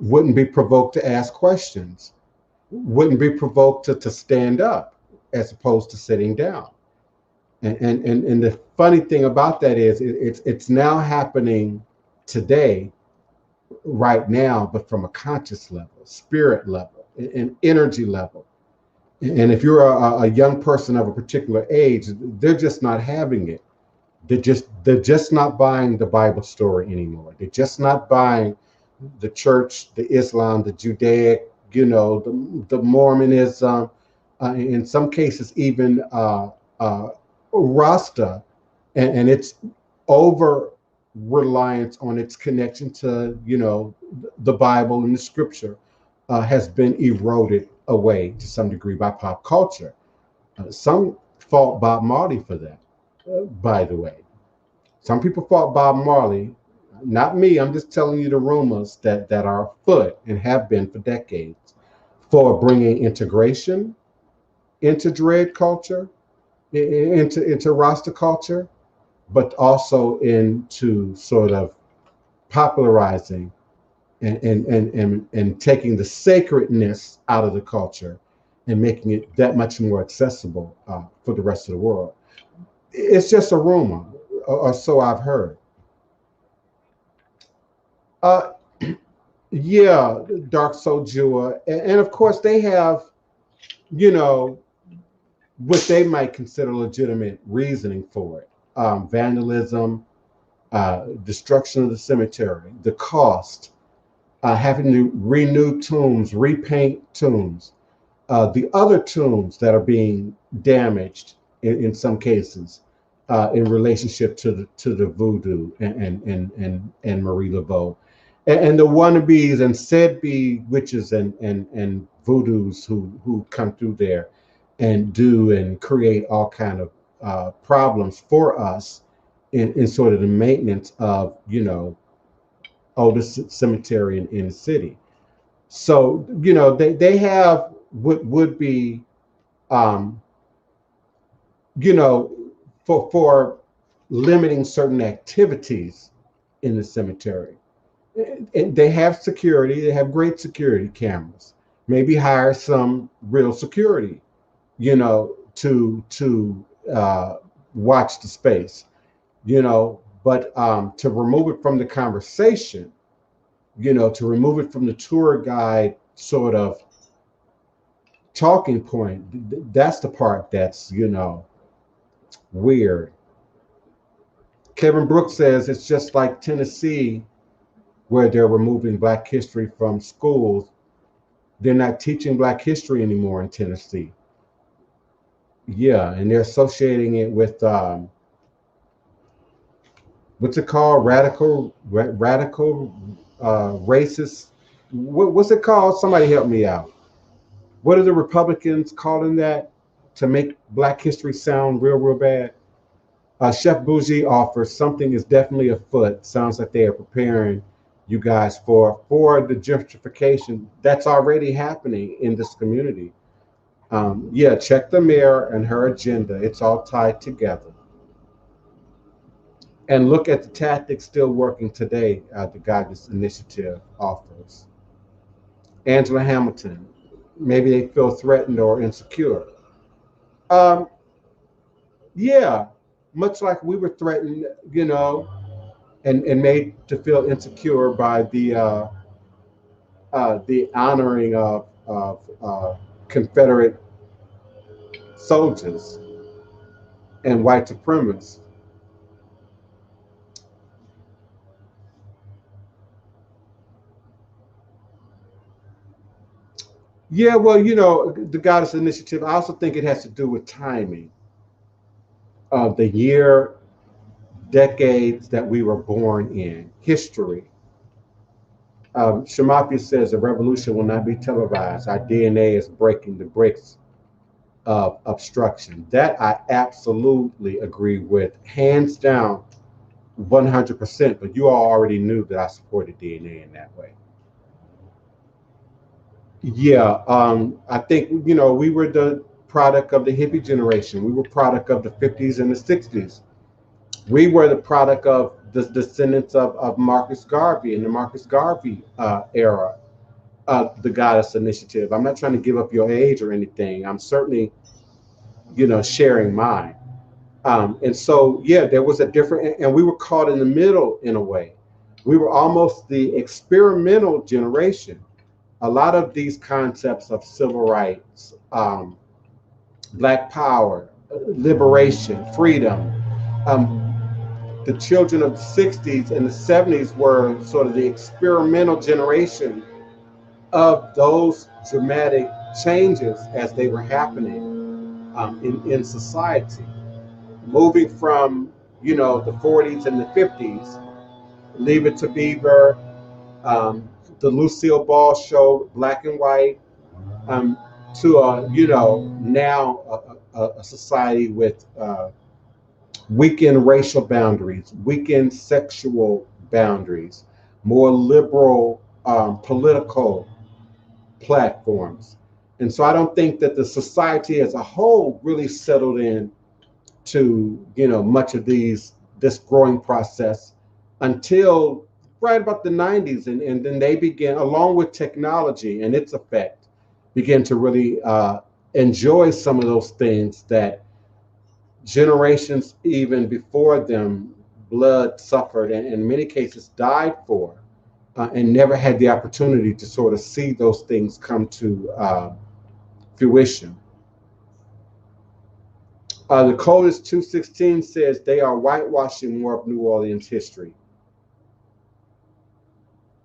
wouldn't be provoked to ask questions, wouldn't be provoked to stand up as opposed to sitting down. And the funny thing about that is it's now happening today, right now, but from a conscious level, spirit level, an energy level. And if you're a young person of a particular age, they're just not having it. They're just not buying the Bible story anymore. They're just not buying the church, the Islam, the Judaic, the Mormonism, in some cases even Rasta, and its over reliance on its connection to the Bible and the Scripture has been eroded away to some degree by pop culture. Some fault Bob Marley for that, by the way. Some people fault Bob Marley, not me. I'm just telling you the rumors that are afoot and have been for decades, for bringing integration into dread culture, into Rasta culture, but also into sort of popularizing and taking the sacredness out of the culture and making it that much more accessible for the rest of the world. It's just a rumor, or so I've heard. Uh, yeah, Dark Soul Jua, and of course they have, you know, what they might consider legitimate reasoning for it. Vandalism, destruction of the cemetery, the cost, having to renew tombs, repaint tombs, the other tombs that are being damaged in some cases in relationship to the voodoo and Marie Laveau, and the wannabes and said be witches and voodoos who come through there and do and create all kind of problems for us in sort of the maintenance of oldest cemetery in the city. So they have what would be um, you know for limiting certain activities in the cemetery. And they have security. They have great security cameras. Maybe hire some real security, to watch the space, But to remove it from the conversation, to remove it from the tour guide sort of talking point, that's the part that's, weird. Kevin Brooks says it's just like Tennessee, where they're removing Black history from schools. They're not teaching Black history anymore in Tennessee. Yeah, and they're associating it with what's it called? Radical, racist. What's it called? Somebody help me out. What are the Republicans calling that to make Black history sound real bad? Chef Bougie offers something is definitely afoot. Sounds like they are preparing you guys for the gentrification that's already happening in this community. Yeah, check the mayor and her agenda. It's all tied together. And look at the tactics still working today, the Guidance Initiative offers. Angela Hamilton, maybe they feel threatened or insecure. Um, yeah, much like we were threatened, and made to feel insecure by the honoring of Confederate soldiers and white supremacists. Yeah, well, the Goddess Initiative, I also think it has to do with timing of the year, decades that we were born in, history. Shamapia says the revolution will not be televised. Our DNA is breaking the bricks of obstruction. That I absolutely agree with, hands down, 100%. But you all already knew that I supported DNA in that way. Yeah, I think, you know, we were the product of the hippie generation. We were product of the 50s and the 60s. We were the product of the descendants of Marcus Garvey and the Marcus Garvey era, the Goddess Initiative. I'm not trying to give up your age or anything. I'm certainly, you know, sharing mine. And so, yeah, there was a different, and we were caught in the middle in a way. We were almost the experimental generation. A lot of these concepts of civil rights, black power, liberation, freedom, um, the children of the 60s and the 70s were sort of the experimental generation of those dramatic changes as they were happening in society. Moving from, you know, the 40s and the 50s, Leave It to Beaver, um, the Lucille Ball show, Black and White, um, to you know, now a society with weakened racial boundaries, weakened sexual boundaries, more liberal political platforms. And so I don't think that the society as a whole really settled in to, you know, much of this growing process until right about the 90s, and then they began, along with technology and its effect, began to really enjoy some of those things that generations even before them blood suffered and in many cases died for, and never had the opportunity to sort of see those things come to fruition. The Coldest 216 says they are whitewashing more of New Orleans history.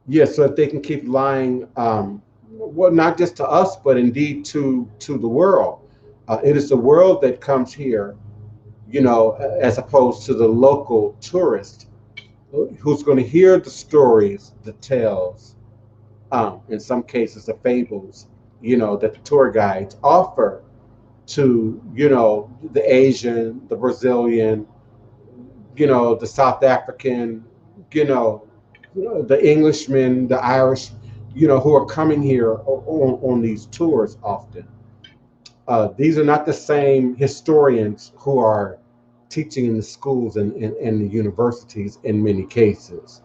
Yes, so that they can keep lying, well, not just to us, but indeed to the world. It is the world that comes here, you know, as opposed to the local tourist who's going to hear the stories, the tales, in some cases the fables, you know, that the tour guides offer to, you know, the Asian, the Brazilian, you know, the South African, you know, the Englishmen, the Irish, you know, who are coming here on these tours often. These are not the same historians who are teaching in the schools and the universities in many cases.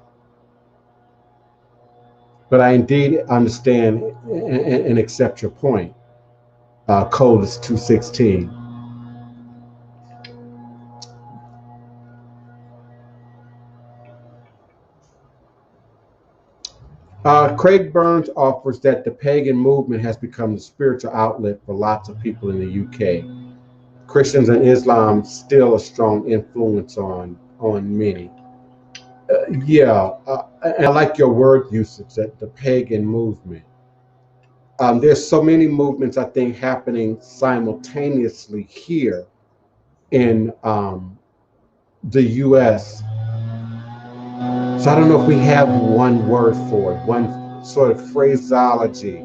But I indeed understand and accept your point. Code is 216. Craig Burns offers that the pagan movement has become the spiritual outlet for lots of people in the UK. Christians and Islam still a strong influence on many. Yeah, and I like your word usage, that the pagan movement. There's so many movements I think happening simultaneously here in the U.S. So I don't know if we have one word for it, one sort of phraseology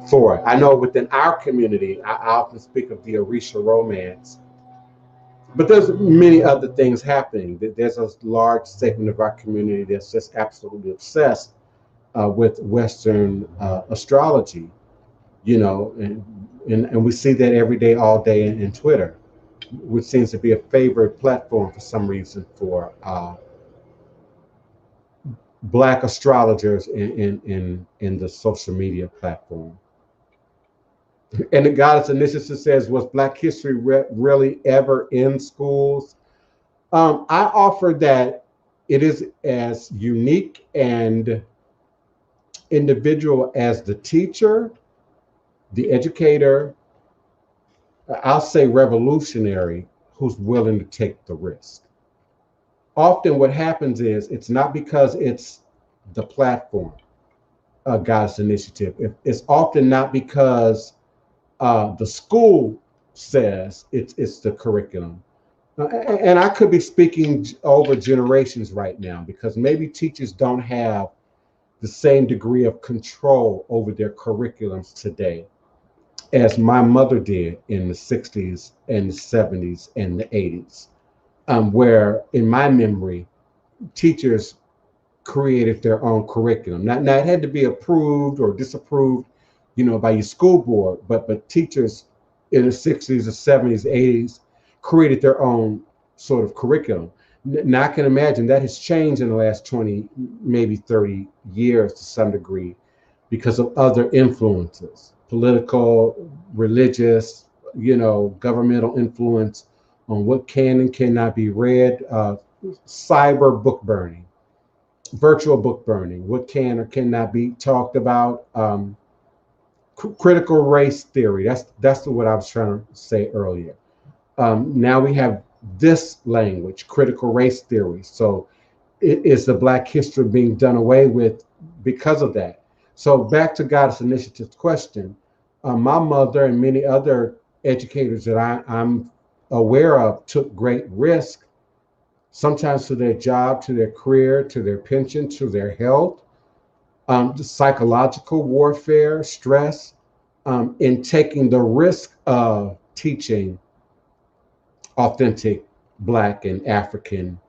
for it. I know within our community, I often speak of the Orisha romance, but there's many other things happening. There's a large segment of our community that's just absolutely obsessed with Western astrology, you know, and we see that every day, all day in Twitter, which seems to be a favorite platform for some reason for Black astrologers in the social media platform. And the Goddess Initiative says, was Black history really ever in schools? I offer that it is as unique and individual as the teacher, the educator, I'll say revolutionary, who's willing to take the risk. Often what happens is it's not because it's the platform, Goddess Initiative. It's often not because the school says it's the curriculum. And I could be speaking over generations right now because maybe teachers don't have the same degree of control over their curriculums today as my mother did in the 60s and the 70s and the 80s, where in my memory, teachers created their own curriculum. Now it had to be approved or disapproved by your school board, but teachers in the 60s or 70s, 80s created their own sort of curriculum. Now I can imagine that has changed in the last 20, maybe 30 years to some degree because of other influences, political, religious, governmental influence on what can and cannot be read, cyber book burning, virtual book burning, what can or cannot be talked about, critical race theory. That's what I was trying to say earlier. Now we have this language, critical race theory. So is the Black history being done away with because of that? So back to Goddess Initiative's question, my mother and many other educators that I'm aware of took great risk, sometimes to their job, to their career, to their pension, to their health, the psychological warfare, stress, in taking the risk of teaching authentic Black and African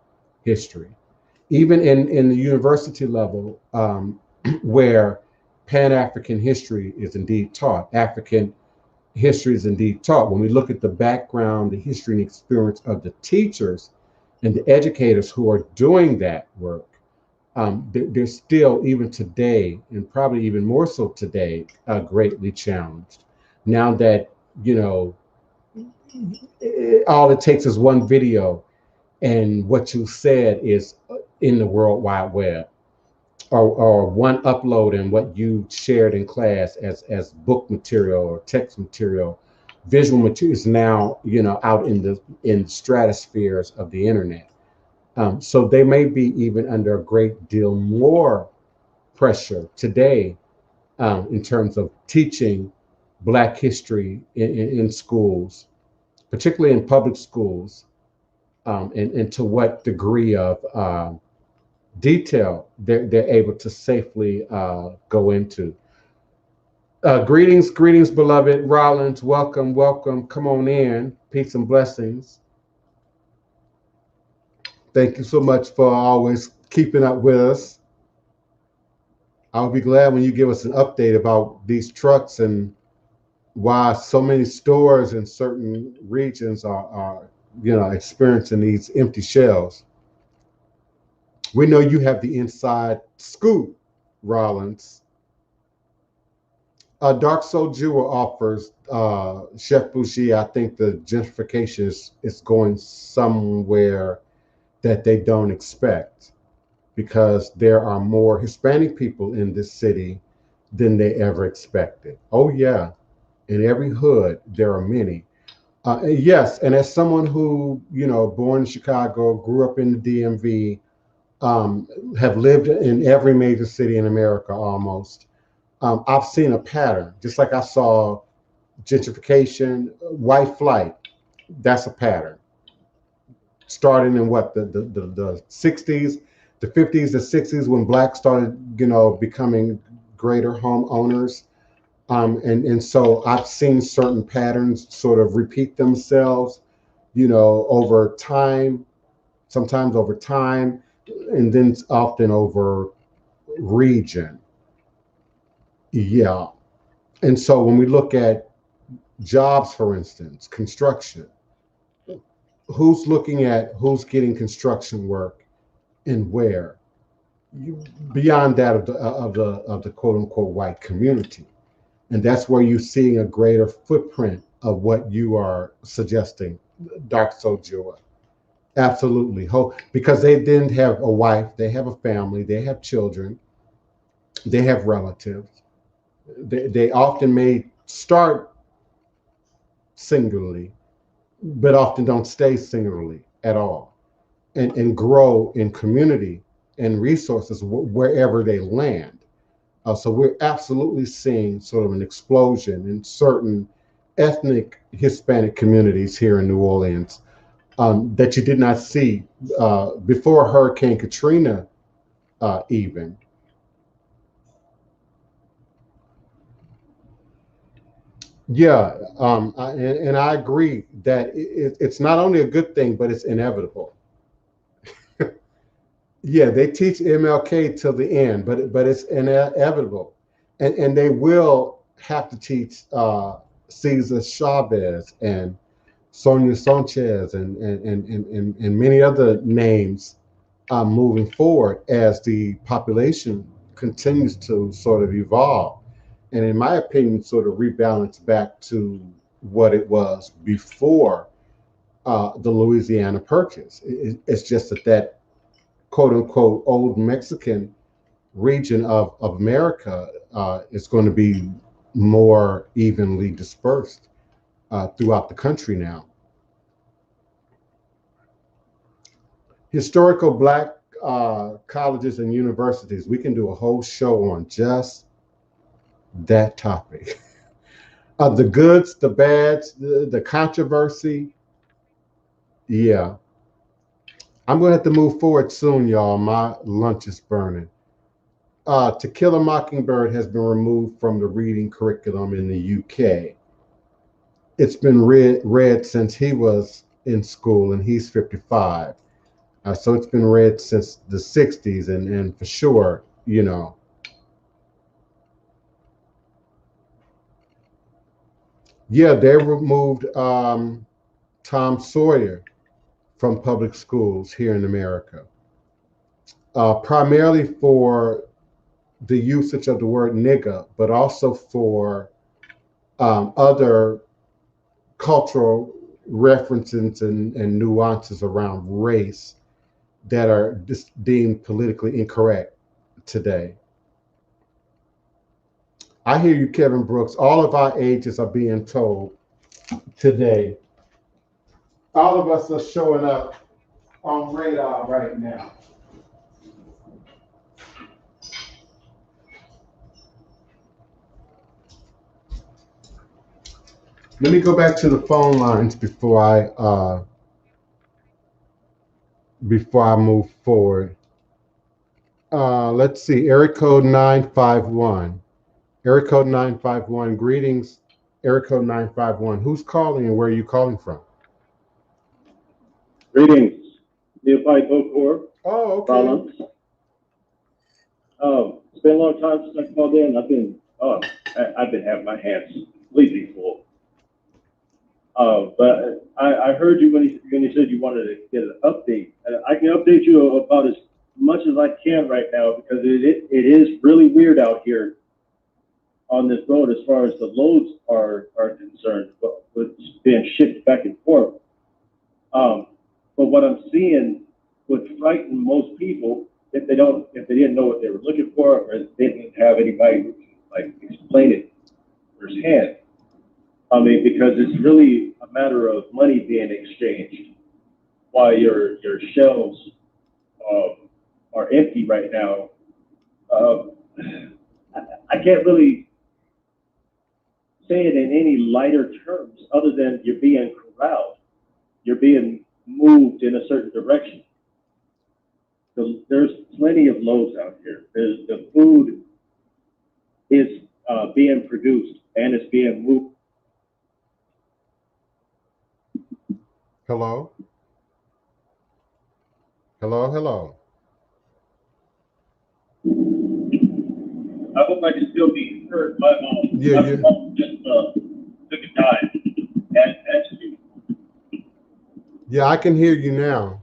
history. Even in the university level, where Pan-African history is indeed taught, African history is indeed taught. When we look at the background, the history and experience of the teachers and the educators who are doing that work, they're still, even today, and probably even more so today, greatly challenged. Now that, all it takes is one video and what you said is in the World Wide Web, or one upload and what you shared in class as book material or text material, visual material is now, out in the stratospheres of the internet. So they may be even under a great deal more pressure today, in terms of teaching Black history in schools, particularly in public schools, and to what degree of detail they're able to safely go into. Greetings, beloved Rollins. Welcome, welcome. Come on in. Peace and blessings. Thank you so much for always keeping up with us. I'll be glad when you give us an update about these trucks and why so many stores in certain regions are experiencing these empty shelves. We know you have the inside scoop, Rollins. Dark Soul Jewel offers, Chef Bougie, I think the gentrification is going somewhere that they don't expect, because there are more Hispanic people in this city than they ever expected. Oh yeah, in every hood, there are many. Yes, and as someone who, born in Chicago, grew up in the DMV, have lived in every major city in America almost, I've seen a pattern. Just like I saw gentrification, white flight, that's a pattern. Starting in what, the 60s, the 50s, the 60s, when Blacks started, becoming greater homeowners. And so I've seen certain patterns sort of repeat themselves, over time, sometimes over time, and then often over region. Yeah. And so when we look at jobs, for instance, construction, who's looking at who's getting construction work and where? Beyond that of the quote unquote white community. And that's where you're seeing a greater footprint of what you are suggesting, Dark Soul Joy. Absolutely. Because they didn't have a wife, they have a family, they have children, they have relatives. They often may start singularly, but often don't stay singularly at all, and grow in community and resources wherever they land. So we're absolutely seeing sort of an explosion in certain ethnic Hispanic communities here in New Orleans, that you did not see before Hurricane Katrina even. Yeah, and I agree that it's not only a good thing, but it's inevitable. Yeah, they teach MLK till the end, but it's inevitable, and they will have to teach Cesar Chavez and Sonia Sanchez and many other names moving forward as the population continues to sort of evolve. And in my opinion, sort of rebalance back to what it was before the Louisiana Purchase. It's just that quote unquote old Mexican region of America is going to be more evenly dispersed throughout the country now. Historical Black colleges and universities, we can do a whole show on just that topic. The goods, the bads, the controversy. Yeah. I'm going to have to move forward soon, y'all. My lunch is burning. To Kill a Mockingbird has been removed from the reading curriculum in the UK. It's been read since he was in school, and he's 55. So it's been read since the 60s, and for sure, you know. Yeah, they removed Tom Sawyer from public schools here in America, primarily for the usage of the word nigga, but also for other cultural references and nuances around race that are deemed politically incorrect today. I hear you, Kevin Brooks. All of our ages are being told today. All of us are showing up on radar right now. Let me go back to the phone lines before I move forward. Let's see, area code 951. Area code 951. Greetings, area code 951. Who's calling and where are you calling from? Greetings, Neophyte Okor. Oh, okay. Balance. It's been a long time since I called in. I've been having my hands completely full. But I heard you when you said you wanted to get an update. I can update you about as much as I can right now because it is really weird out here on this road as far as the loads are concerned, with being shipped back and forth. But what I'm seeing would frighten most people if they didn't know what they were looking for or they didn't have anybody who can like explain it firsthand. I mean, because it's really a matter of money being exchanged while your shelves are empty right now. I can't really say it in any lighter terms other than you're being corralled. You're being moved in a certain direction. So there's plenty of loads out here. The food is being produced and it's being moved. Hello? Hello, hello. I hope I can still be heard. My phone just took a dive. As you. Yeah, I can hear you now.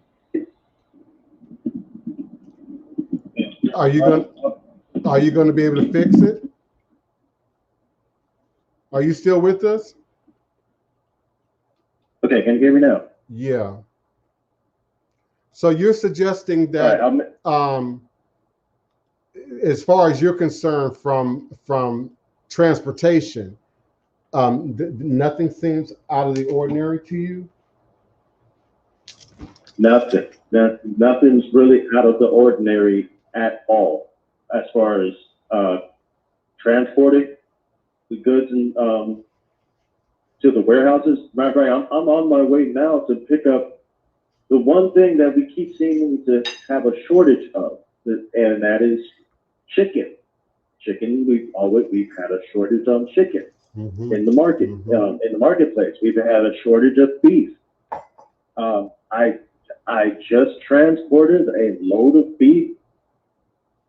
Are you going to be able to fix it? Are you still with us? Okay, can you hear me now? Yeah. So you're suggesting that, Right, as far as you're concerned, from transportation, nothing seems out of the ordinary to you? nothing. Nothing's really out of the ordinary at all as far as transporting the goods and to the warehouses. Matter of fact, I'm on my way now to pick up the one thing that we keep seeming to have a shortage of, and that is chicken. We've had a shortage on chicken in the market, in the marketplace. We've had a shortage of beef. I just transported a load of beef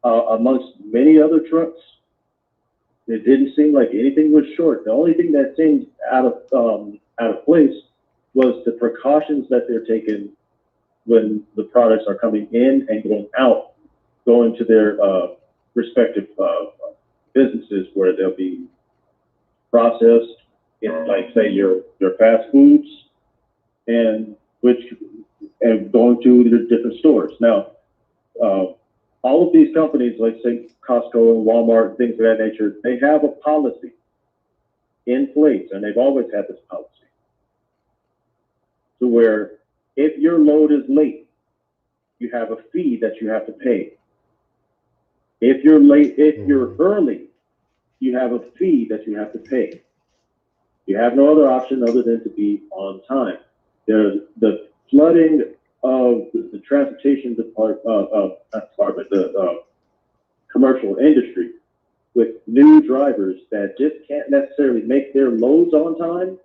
amongst many other trucks It didn't seem like anything was short. The only thing that seemed out of place was the precautions that they're taking when the products are coming in and going out, going to their respective businesses where they'll be processed in, like, say, your fast foods, and going to the different stores. Now, all of these companies, like, say, Costco and Walmart, things of that nature, they have a policy in place, and they've always had this policy, to where if your load is late, you have a fee that you have to pay. If you're late, if you're early, you have a fee that you have to pay. You have no other option other than to be on time. There's the flooding of the transportation department, the commercial industry, with new drivers that just can't necessarily make their loads on time,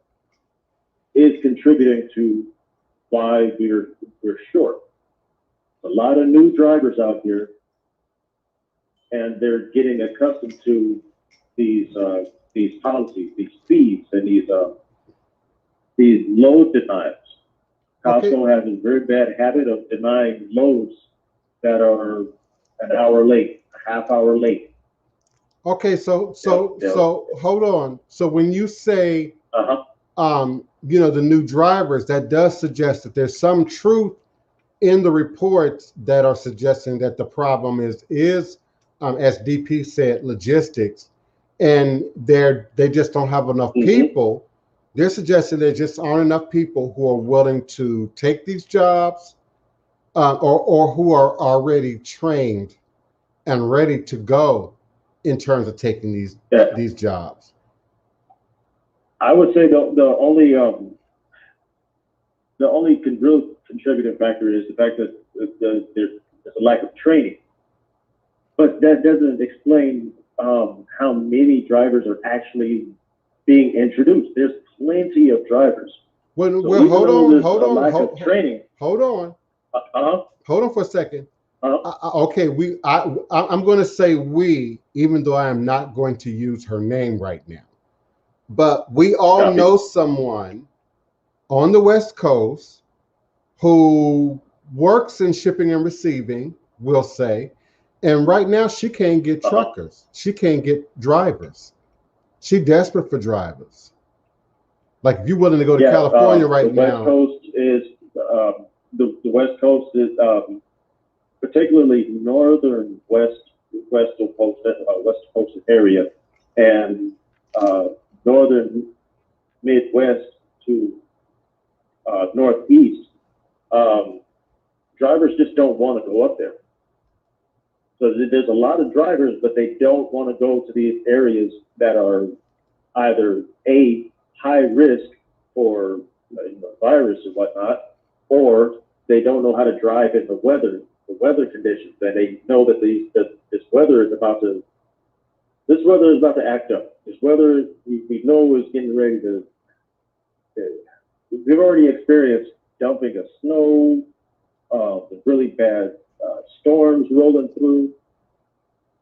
is contributing to why we're short. A lot of new drivers out here, and they're getting accustomed to these policies, these fees, and these load denials. Costco has a very bad habit of denying loads that are an hour late, a half hour late. Okay, so hold on. So when you say, you know, the new drivers, that does suggest that there's some truth in the reports that are suggesting that the problem is as DP said, logistics, and they just don't have enough people. They're suggesting there just aren't enough people who are willing to take these jobs, or who are already trained and ready to go in terms of taking these jobs. I would say the only real contributing factor is the fact that there's a lack of training. But that doesn't explain how many drivers are actually being introduced. There's plenty of drivers. Well, hold on. Training. Hold on. Hold on for a second. Okay, I'm going to say we, even though I am not going to use her name right now. But we all know someone on the West Coast who works in shipping and receiving, we'll say, and right now she can't get truckers. She can't get drivers. She's desperate for drivers. Like, if you're willing to go to California right now. The West Coast is particularly northern west coast area, and northern Midwest to northeast. Drivers just don't want to go up there. So there's a lot of drivers, but they don't want to go to these areas that are either A, high risk for virus and whatnot, or they don't know how to drive in the weather conditions, and they know that this weather is about to act up. This weather we know is getting ready to. We've already experienced dumping of snow, the really bad storms rolling through,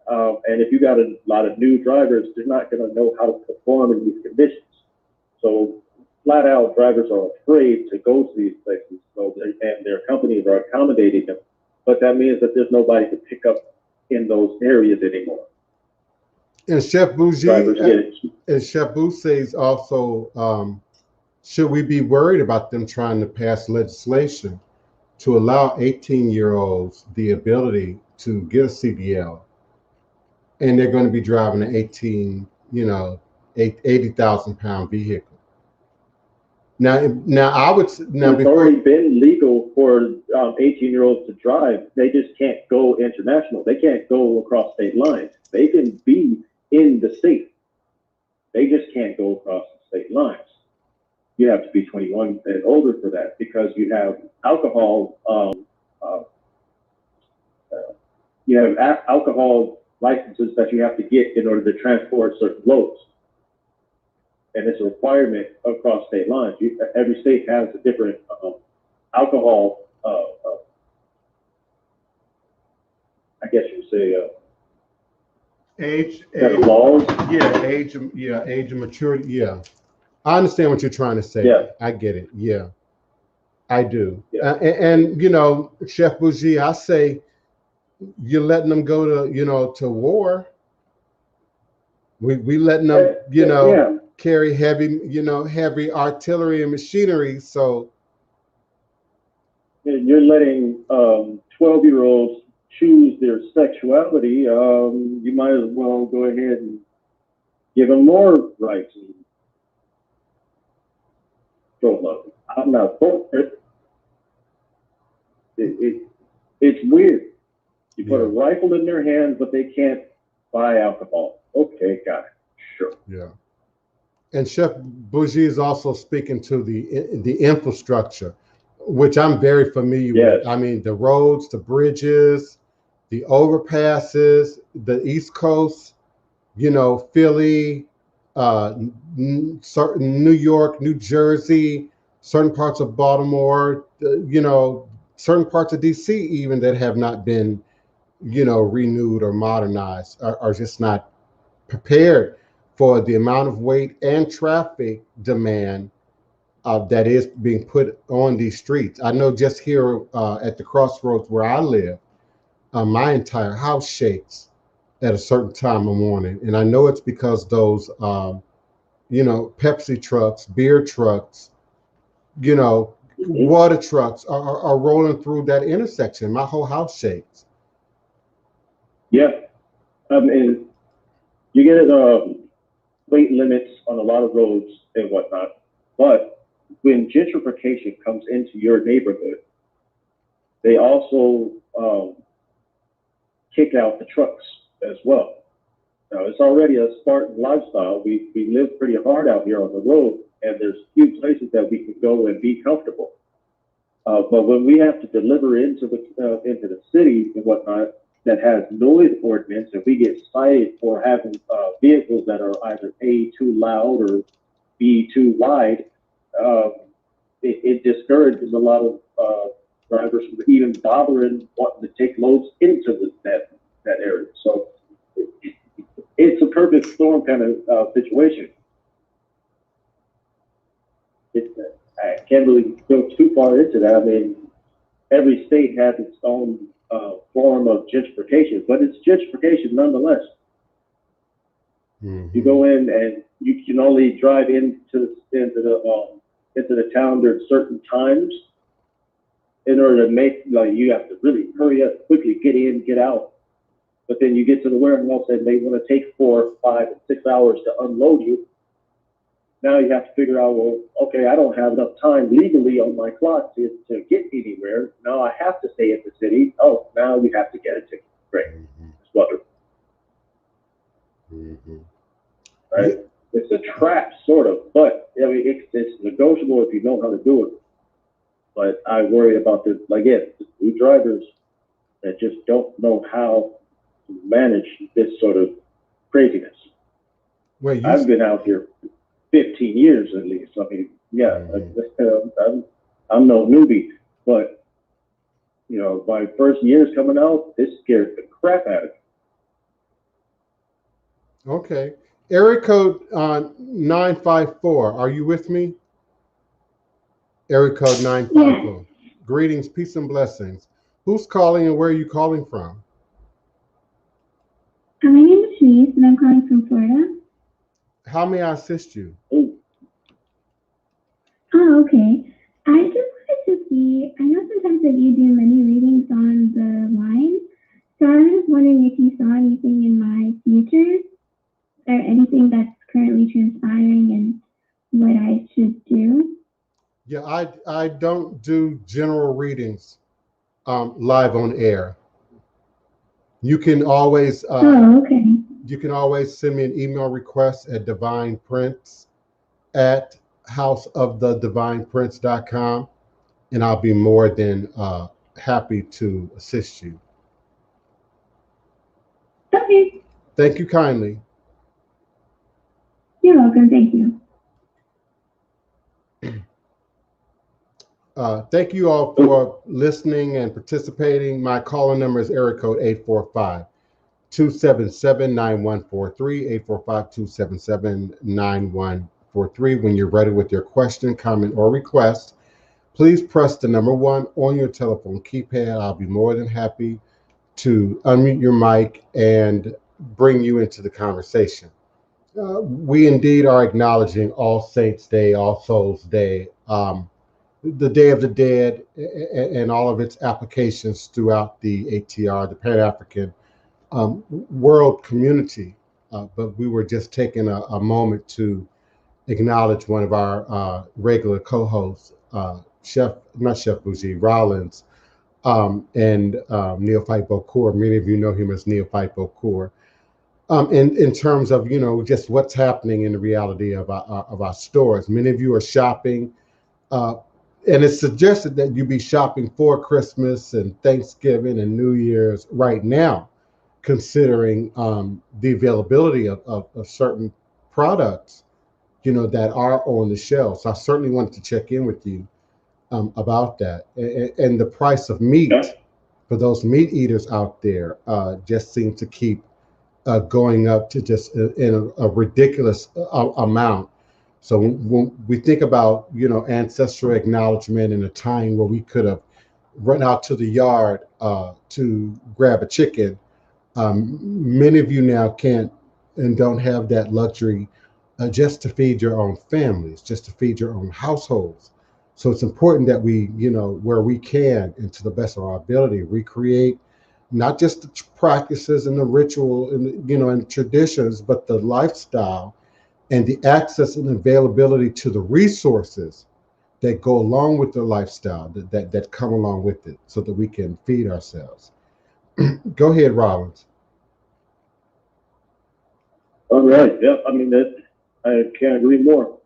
and if you got a lot of new drivers, they're not going to know how to perform in these conditions. So flat out, drivers are afraid to go to these places, and their companies are accommodating them. But that means that there's nobody to pick up in those areas anymore. And Chef Bougie, and Chef Boo says also, should we be worried about them trying to pass legislation to allow 18-year-olds the ability to get a CDL, and they're going to be driving an 80,000-pound vehicle? Now it's already been legal for 18-year-olds to drive. They just can't go international. They can't go across state lines. They can be in the state. They just can't go across the state lines. You have to be 21 and older for that, because you have alcohol. You have alcohol licenses that you have to get in order to transport certain loads. And it's a requirement across state lines. Every state has a different alcohol, I guess you would say, age, Set of laws. age of maturity. Yeah, I understand what you're trying to say. Yeah. I get it. Yeah, I do. Yeah. And you know, Chef Bougie, I say you're letting them go to, you know, to war. We letting them, you know, Yeah. carry heavy, you know, heavy artillery and machinery. So You're letting 12-year-olds choose their sexuality. You might as well go ahead and give them more rights. So I'm not for it. It's weird. You put a rifle in their hands, but they can't buy alcohol. Okay, got it. Sure. yeah. And Chef Bougie is also speaking to the infrastructure, which I'm very familiar with. I mean, the roads, the bridges, the overpasses, the East Coast, you know, Philly, certain New York, New Jersey, certain parts of Baltimore, you know, certain parts of DC even that have not been, you know, renewed or modernized, are just not prepared for the amount of weight and traffic demand that is being put on these streets. I know just here at the crossroads where I live, my entire house shakes at a certain time of morning. And I know it's because those, you know, Pepsi trucks, beer trucks, you know, water trucks are rolling through that intersection. My whole house shakes. Yeah. And you get weight limits on a lot of roads and whatnot. But when gentrification comes into your neighborhood, they also kick out the trucks as well. Now, it's already a Spartan lifestyle. We live pretty hard out here on the road, and there's few places that we can go and be comfortable. But when we have to deliver into the city and whatnot that has noise ordinance, and we get cited for having vehicles that are either A, too loud, or B, too wide, it discourages a lot of drivers from even bothering wanting to take loads into that area. So it's a perfect storm kind of situation. I can't really go too far into that. I mean, every state has its own form of gentrification, but it's gentrification nonetheless. You go in and you can only drive into the town during certain times in order to make, like, you have to really hurry up, quickly get in, get out. But then you get to the warehouse and they want to take 4, 5, and 6 hours to unload you. Now you have to figure out, well, okay, I don't have enough time legally on my clock to get anywhere. Now I have to stay at the city. Oh, now you have to get a ticket. Great. It's wonderful. Right? It's a trap, sort of, but I mean, it's negotiable if you know how to do it. But I worry about the new drivers that just don't know how to manage this sort of craziness. I've been out here 15 years at least. I mean, I'm no newbie, but you know, my first years coming out, this scared the crap out of me. Okay. Area code 954. Are you with me? Area code 954. Yeah. Greetings, peace, and blessings. Who's calling and where are you calling from? My name is Shanice and I'm calling from Florida. How may I assist you? Oh, okay. I just wanted to see, I know sometimes that you do many readings on the line, so I was wondering if you saw anything in my future or anything that's currently transpiring and what I should do. Yeah, I don't do general readings live on air. You can always you can always send me an email request at DivinePrince at houseofthedivineprince.com, and I'll be more than happy to assist you. Okay. Thank you kindly. You're welcome. Thank you. Thank you all for listening and participating. My calling number is area code 845. 277-9143, 845-277-9143. When you're ready with your question, comment, or request, please press the number 1 on your telephone keypad. I'll be more than happy to unmute your mic and bring you into the conversation. We indeed are acknowledging All Saints Day, All Souls Day, the Day of the Dead, and all of its applications throughout the ATR, the Pan-African world community. But we were just taking a moment to acknowledge one of our regular co-hosts, not Chef Bougie, Rollins, and Neophyte Bokur. Many of you know him as Neophyte Bokur. In terms of, just what's happening in the reality of our stores. Many of you are shopping, and it's suggested that you be shopping for Christmas and Thanksgiving and New Year's right now, considering the availability of certain products, that are on the shelves. So I certainly wanted to check in with you about that. And the price of meat for those meat eaters out there just seem to keep going up to just in a ridiculous amount. So when we think about, ancestral acknowledgement in a time where we could have run out to the yard to grab a chicken, many of you now can't and don't have that luxury just to feed your own families, just to feed your own households. So it's important that we, where we can, and to the best of our ability, recreate not just the practices and the ritual and, and traditions, but the lifestyle and the access and availability to the resources that go along with the lifestyle, that come along with it, so that we can feed ourselves. Go ahead, Rollins. All right. Yeah. I mean, I can't agree more.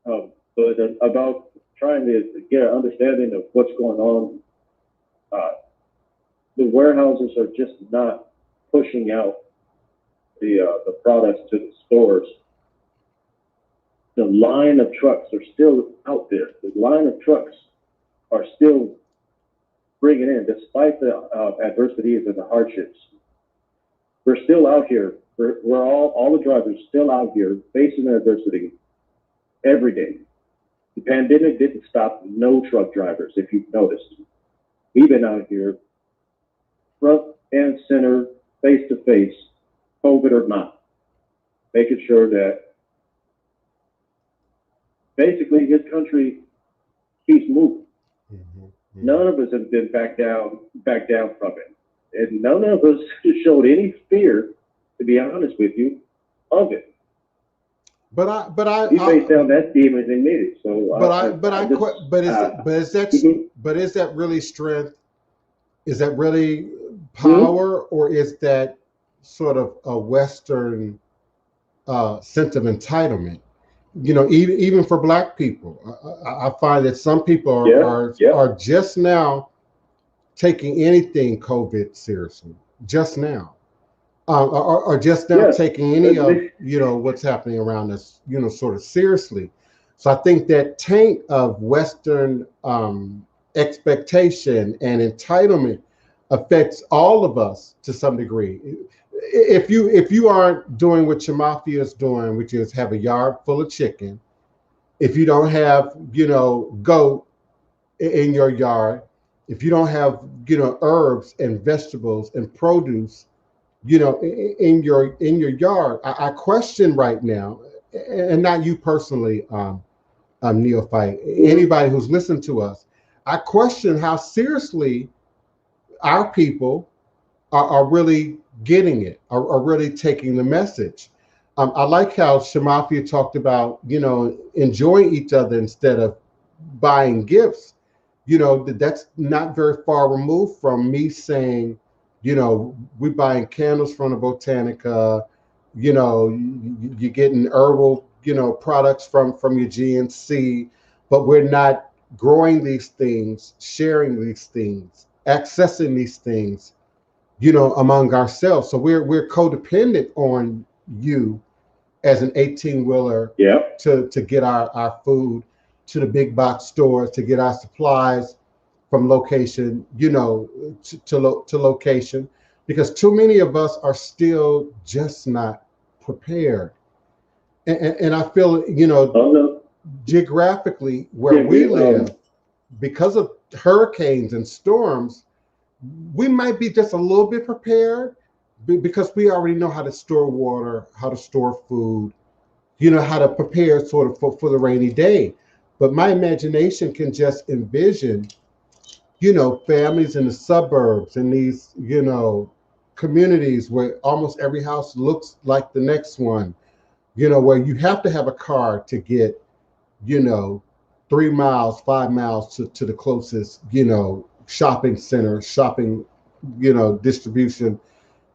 But about trying to get an understanding of what's going on, the warehouses are just not pushing out the products to the stores. The line of trucks are still out there. The line of trucks are still bringing in, despite the adversities and the hardships. We're still out here. We're all the drivers still out here facing adversity every day. The pandemic didn't stop no truck drivers, if you've noticed. We've been out here front and center, face to face, COVID or not, making sure that basically his country keeps moving. Mm-hmm. None of us have been back down from it. And none of us showed any fear, to be honest with you, of it. But you faced down that demon and made it. So is that really strength? Is that really power, or is that sort of a Western sense of entitlement? Even for Black people, I find that some people are just now taking anything COVID seriously, just now. Or just now taking any of what's happening around us sort of seriously. So I think that taint of Western expectation and entitlement affects all of us to some degree. If you aren't doing what your mafia is doing, which is have a yard full of chicken, if you don't have goat in your yard, if you don't have herbs and vegetables and produce in your yard, I question right now, and not you personally, Neophyte, anybody who's listened to us, I question how seriously our people are really getting it, are really taking the message. I like how Shamafia talked about, enjoying each other instead of buying gifts. That's not very far removed from me saying, we're buying candles from the Botanica, you're getting herbal, products from your GNC, but we're not growing these things, sharing these things, accessing these things, among ourselves. So we're codependent on you as an 18-wheeler to get our food to the big box stores, to get our supplies from location, to location. because too many of us are still just not prepared. And I feel, geographically where we live, because of hurricanes and storms, we might be just a little bit prepared because we already know how to store water, how to store food, how to prepare sort of for the rainy day. But my imagination can just envision, families in the suburbs and these, communities where almost every house looks like the next one, where you have to have a car to get, 3 miles, 5 miles to the closest, shopping center, shopping, distribution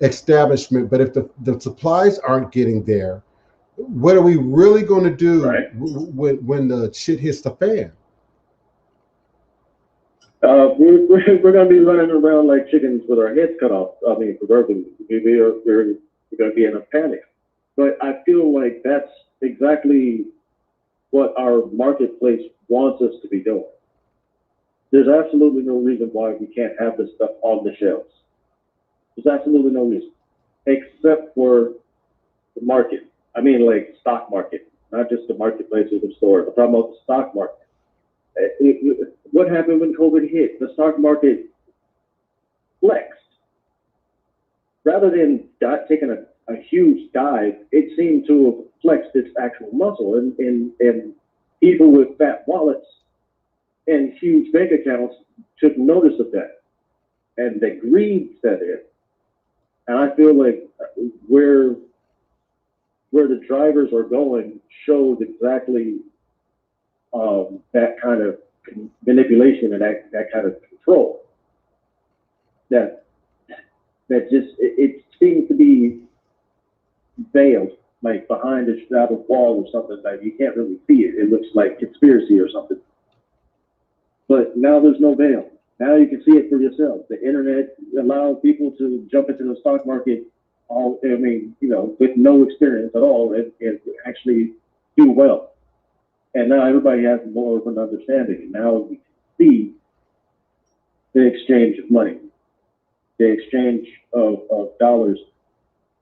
establishment. But if the supplies aren't getting there, what are we really going to do when the shit hits the fan? We're going to be running around like chickens with our heads cut off. I mean, proverbially, we're going to be in a panic. But I feel like that's exactly what our marketplace wants us to be doing. There's absolutely no reason why we can't have this stuff on the shelves. There's absolutely no reason, except for the market. I mean, like stock market, not just the marketplace or the store. I'm talking about the stock market. What happened when COVID hit? The stock market flexed. Rather than taking a huge dive, it seemed to have flexed its actual muscle. And people with fat wallets and huge bank accounts took notice of that. And the greed set in. And I feel like where the drivers are going shows exactly that kind of manipulation and that kind of control. That just it seems to be veiled, like behind a shadow wall or something. Like you can't really see it. It looks like conspiracy or something. But now there's no veil. Now you can see it for yourself. The internet allows people to jump into the stock market, with no experience at all, and actually do well. And now everybody has more of an understanding. And now we see the exchange of money, the exchange of dollars,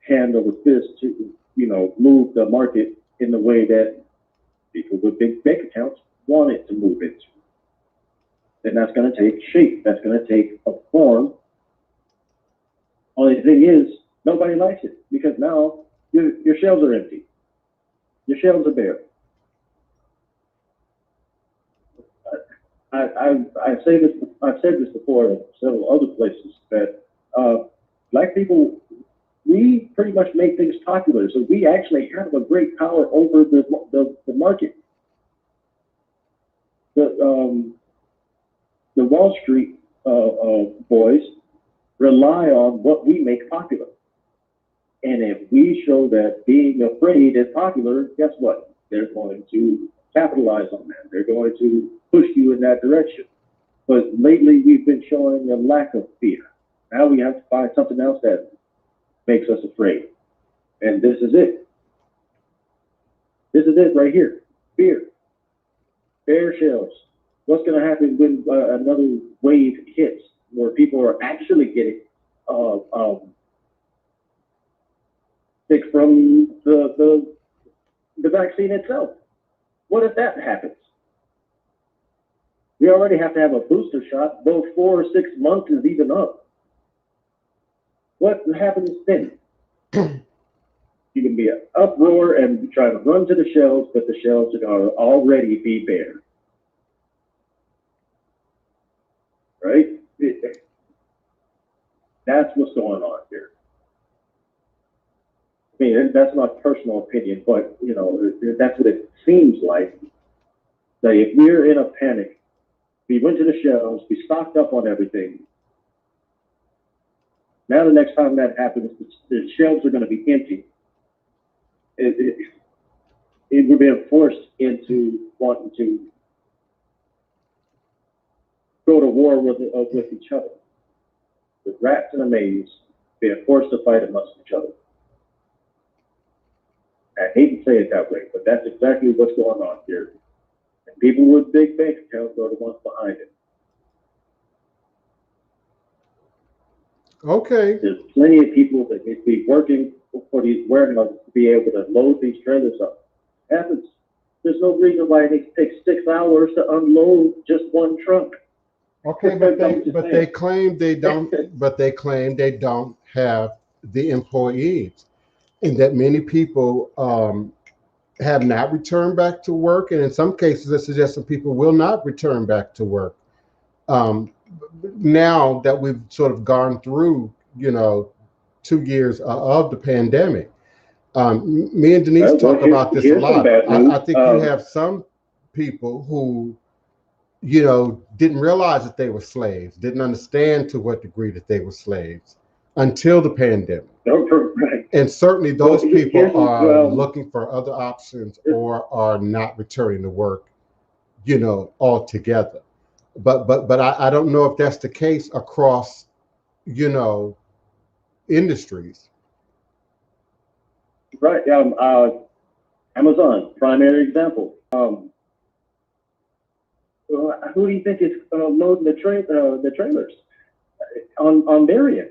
hand over fist to, move the market in the way that people with big bank accounts want it to move into. And that's going to take shape. That's going to take a form. Only thing is, nobody likes it because now your shelves are empty. Your shelves are bare. I've said this before in several other places that Black people, we pretty much make things popular, so we actually have a great power over the market. The Wall Street boys rely on what we make popular, and if we show that being afraid is popular, guess what? They're going to capitalize on that. They're going to push you in that direction. But lately, we've been showing a lack of fear. Now we have to find something else that makes us afraid. And this is it. This is it right here. Fear. Bare shelves. What's going to happen when another wave hits where people are actually getting sick from the vaccine itself? What if that happens? We already have to have a booster shot before 6 months is even up. What happens then? You can be an uproar and try to run to the shelves, but the shelves are going to already be bare. Right? That's what's going on here. I mean, that's my personal opinion, but that's what it seems like. That if we're in a panic, we went to the shelves, we stocked up on everything. Now the next time that happens, the shelves are going to be empty. We're being forced into wanting to go to war with each other. With rats in a maze, being forced to fight amongst each other. I hate to say it that way, but that's exactly what's going on here. And people with big bank accounts are the ones behind it. Okay. There's plenty of people that need to be working for these warehouses to be able to load these trailers up. There's no reason why it takes 6 hours to unload just one truck. Okay, but they claim they don't. But they claim they don't have the employees, and that many people have not returned back to work, and in some cases, it suggests some people will not return back to work. Now that we've sort of gone through, 2 years of the pandemic, me and Denise talk about this a lot. I think you have some people who didn't realize that they were slaves, didn't understand to what degree that they were slaves until the pandemic. Right. And certainly those people are looking for other options or are not returning to work, altogether. But I don't know if that's the case across, industries. Right. Amazon, primary example. Who do you think is loading the trailers on their end?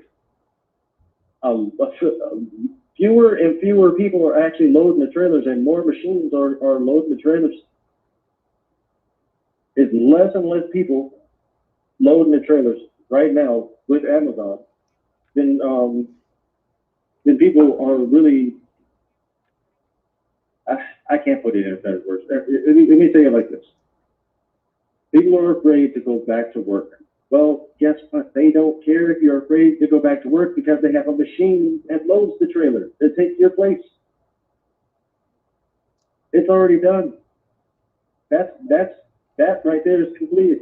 Fewer and fewer people are actually loading the trailers, and more machines are loading the trailers. It's less and less people loading the trailers right now with Amazon than people are really. I can't put it in better words. Let me say it like this. People are afraid to go back to work. Well, guess what? They don't care if you're afraid to go back to work because they have a machine that loads the trailer that takes your place. It's already done. That right there is completed.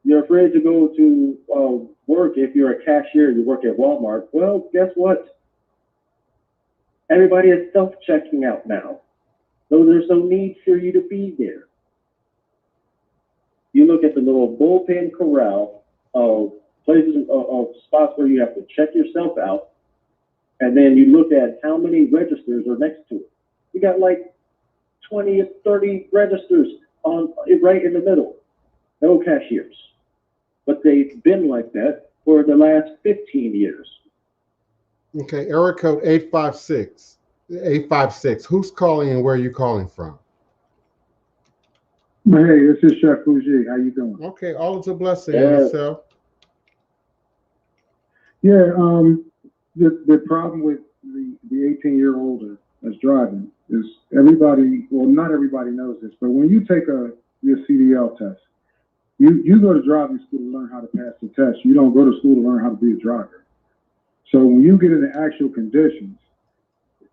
You're afraid to go to work if you're a cashier, you work at Walmart. Well, guess what? Everybody is self-checking out now. So there's no need for you to be there. You look at the little bullpen corral of places of spots where you have to check yourself out, and then you look at how many registers are next to it. You got like 20 or 30 registers right in the middle. No cashiers. But they've been like that for the last 15 years. Okay, area code 856. 856. Who's calling and where are you calling from? Hey, this is Chef Fuji. How you doing? Okay, all is a blessing. Yourself? Yeah, the problem with the 18-year-old that's driving is not everybody knows this, but when you take your CDL test, you go to driving school to learn how to pass the test. You don't go to school to learn how to be a driver. So when you get into actual conditions,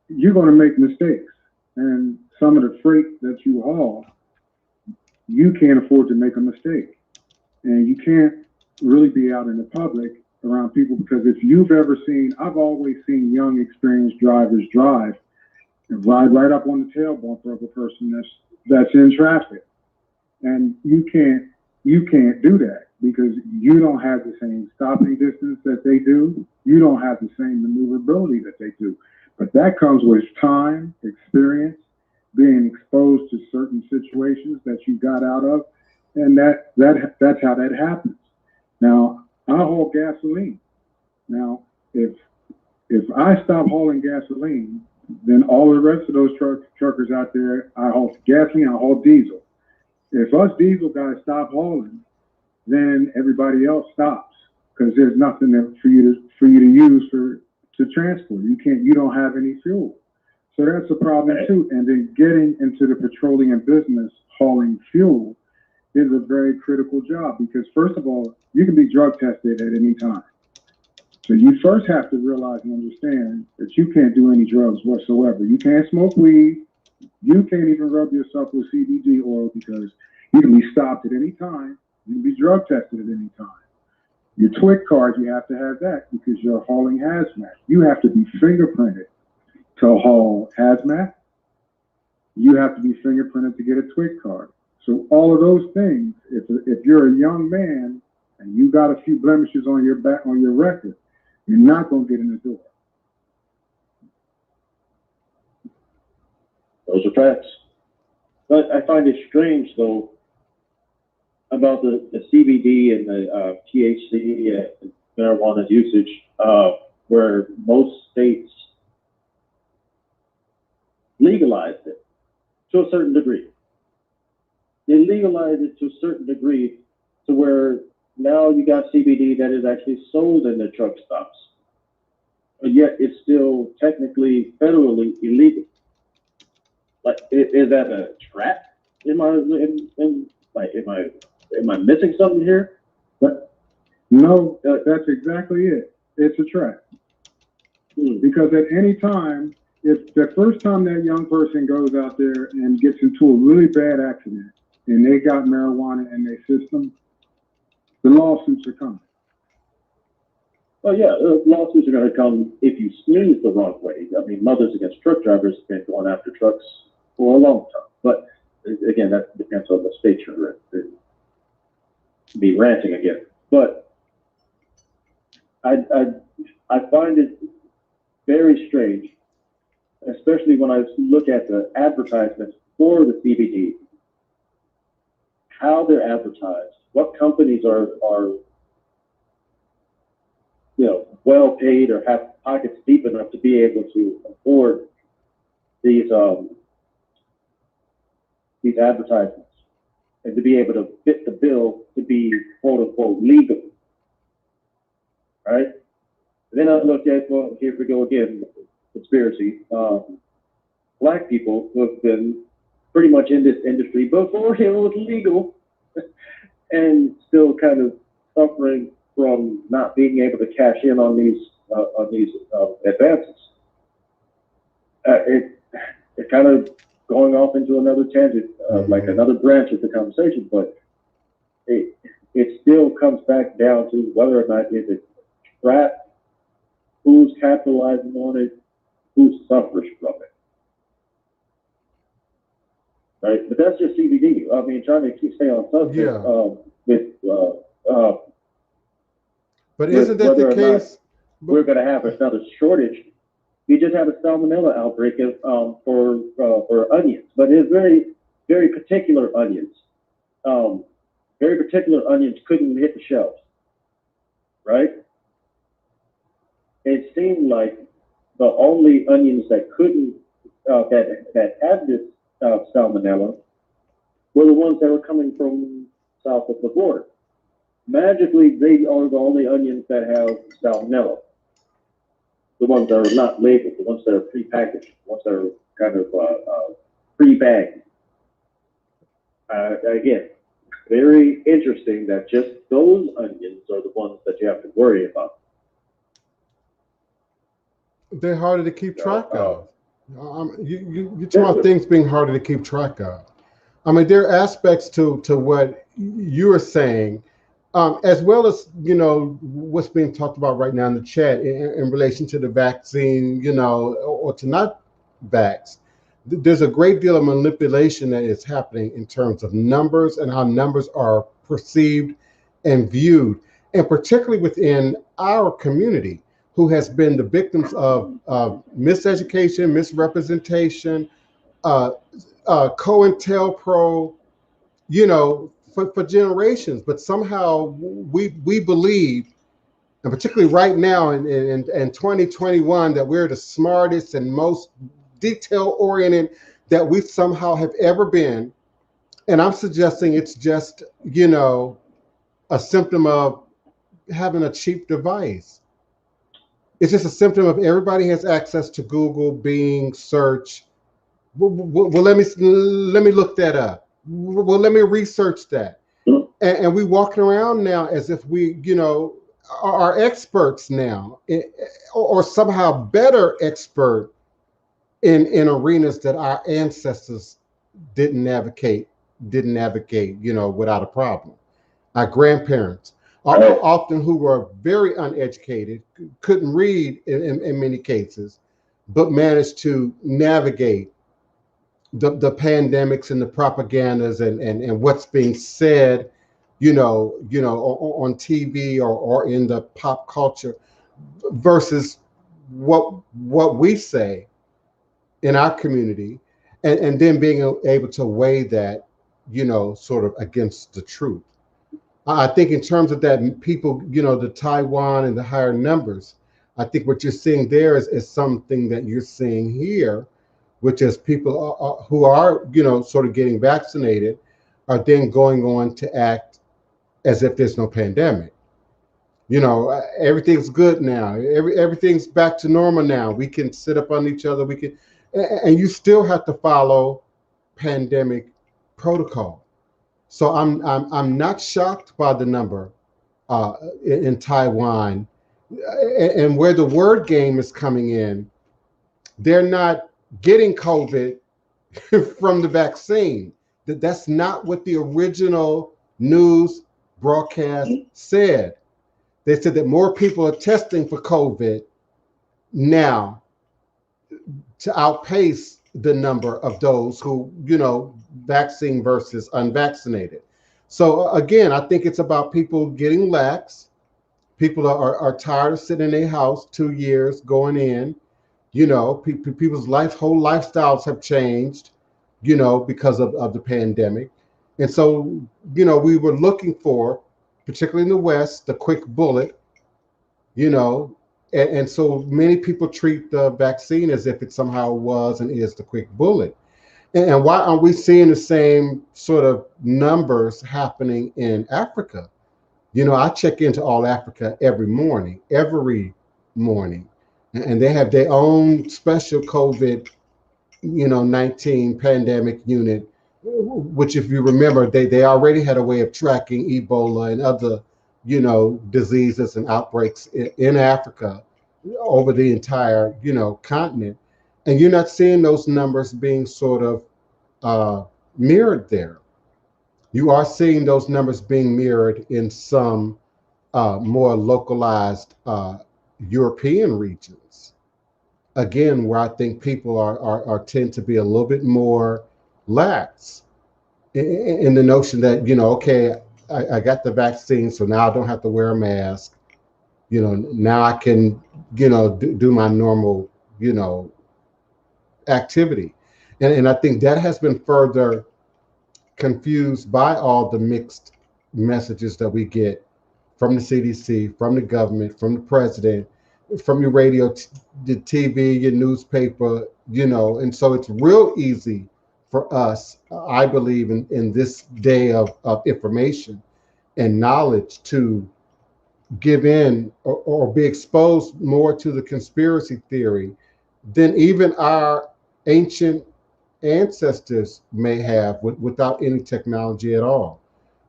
you're going to make mistakes. And some of the freight that you haul, you can't afford to make a mistake. And you can't really be out in the public around people, because if you've ever seen, I've always seen young, experienced drivers drive and ride right up on the tail bumper of a person that's in traffic. And you can't do that because you don't have the same stopping distance that they do. You don't have the same maneuverability that they do. But that comes with time, experience, being exposed to certain situations that you got out of, and that's how that happens. Now, I haul gasoline. Now, if I stop hauling gasoline, then all the rest of those truckers out there, I haul gasoline, I haul diesel. If us diesel guys stop hauling, then everybody else stops, because there's nothing for you to use to transport. You don't have any fuel. So that's a problem too. And then getting into the petroleum business, hauling fuel, is a very critical job, because first of all, you can be drug tested at any time. So you first have to realize and understand that you can't do any drugs whatsoever. You can't smoke weed. You can't even rub yourself with CBD oil, because you can be stopped at any time. You can be drug tested at any time. Your TWIC card, you have to have that because you're hauling hazmat. You have to be fingerprinted to haul hazmat. You have to be fingerprinted to get a TWIC card. So all of those things, if you're a young man and you got a few blemishes on your back, on your record, you're not going to get in the door. Those are facts. But I find it strange, though, about the CBD and the THC marijuana usage, where most states legalized it to a certain degree. They legalized it to a certain degree to where now you got CBD that is actually sold in the truck stops, but yet it's still technically federally illegal. Like, is that a trap? Am I missing something here? But no, that's exactly it. It's a trap. Because at any time, if the first time that young person goes out there and gets into a really bad accident and they got marijuana in their system, the lawsuits are coming. Well, yeah, lawsuits are going to come if you sneeze the wrong way. I mean, Mothers Against Truck Drivers have been going after trucks for a long time. But again, that depends on the state you're in. Be ranting again. But I find it very strange, especially when I look at the advertisements for the CBD, how they're advertised, what companies are well paid or have pockets deep enough to be able to afford these advertisements and to be able to fit the bill to be quote unquote legal, right? And then I look at, well, here we go again, conspiracy. Black people who have been pretty much in this industry before it was legal and still kind of suffering from not being able to cash in on these advances. It kind of going off into another tangent, like another branch of the conversation, but it still comes back down to whether or not is it trap, who's capitalizing on it, who suffers from it. Right, but that's just CBD. I mean, trying to stay on subject but isn't that the case? We're going to have another shortage. We just had a salmonella outbreak for onions, but it's very, very particular onions. Very particular onions couldn't hit the shelves, right? It seemed like the only onions that couldn't, that had this salmonella were the ones that were coming from south of the border. Magically, they are the only onions that have salmonella. The ones that are not labeled, the ones that are pre-packaged, the ones that are kind of pre-bagged. Again, very interesting that just those onions are the ones that you have to worry about. They're harder to keep track of. You talk about things being harder to keep track of. I mean, there are aspects to what you are saying, as well as, what's being talked about right now in the chat in relation to the vaccine, or to not vax. There's a great deal of manipulation that is happening in terms of numbers and how numbers are perceived and viewed, and particularly within our community, who has been the victims of miseducation, misrepresentation, COINTELPRO, for generations. But somehow we believe, and particularly right now in 2021, that we're the smartest and most detail-oriented that we somehow have ever been. And I'm suggesting it's just, a symptom of having a cheap device. It's just a symptom of everybody has access to Google, Bing, search. Well, let me look that up. Well, let me research that. And we walking around now as if we, are experts now, or somehow better expert in arenas that our ancestors didn't navigate, without a problem. Our grandparents, often who were very uneducated, couldn't read in many cases, but managed to navigate the pandemics and the propagandas and what's being said, on TV or in the pop culture, versus what we say in our community, and then being able to weigh that, sort of against the truth. I think in terms of that, people, the Taiwan and the higher numbers, I think what you're seeing there is something that you're seeing here, which is people who are, sort of getting vaccinated are then going on to act as if there's no pandemic. Everything's good now. Everything's back to normal now. We can sit up on each other. We can, and you still have to follow pandemic protocol. So I'm not shocked by the number in Taiwan, and where the word game is coming in. They're not getting COVID from the vaccine. That's not what the original news broadcast said. They said that more people are testing for COVID now to outpace the number of those who, vaccine versus unvaccinated. So again, I think it's about people getting lax. People are tired of sitting in their house 2 years going in. People's whole lifestyles have changed, because of the pandemic. And so, we were looking for, particularly in the West, the quick bullet, and so many people treat the vaccine as if it somehow was and is the quick bullet. And why aren't we seeing the same sort of numbers happening in Africa? I check into All Africa every morning, and they have their own special COVID, 19 pandemic unit, which, if you remember, they already had a way of tracking Ebola and other, diseases and outbreaks in Africa over the entire, continent. And you're not seeing those numbers being sort of mirrored there. You are seeing those numbers being mirrored in some more localized European regions. Again, where I think people are tend to be a little bit more lax in the notion that, okay, I got the vaccine, so now I don't have to wear a mask. Now I can, do my normal, activity. And I think that has been further confused by all the mixed messages that we get from the CDC, from the government, from the president, from your radio, the TV, your newspaper, and so it's real easy for us, I believe, in this day of information and knowledge, to give in or be exposed more to the conspiracy theory than even our ancient ancestors may have without any technology at all,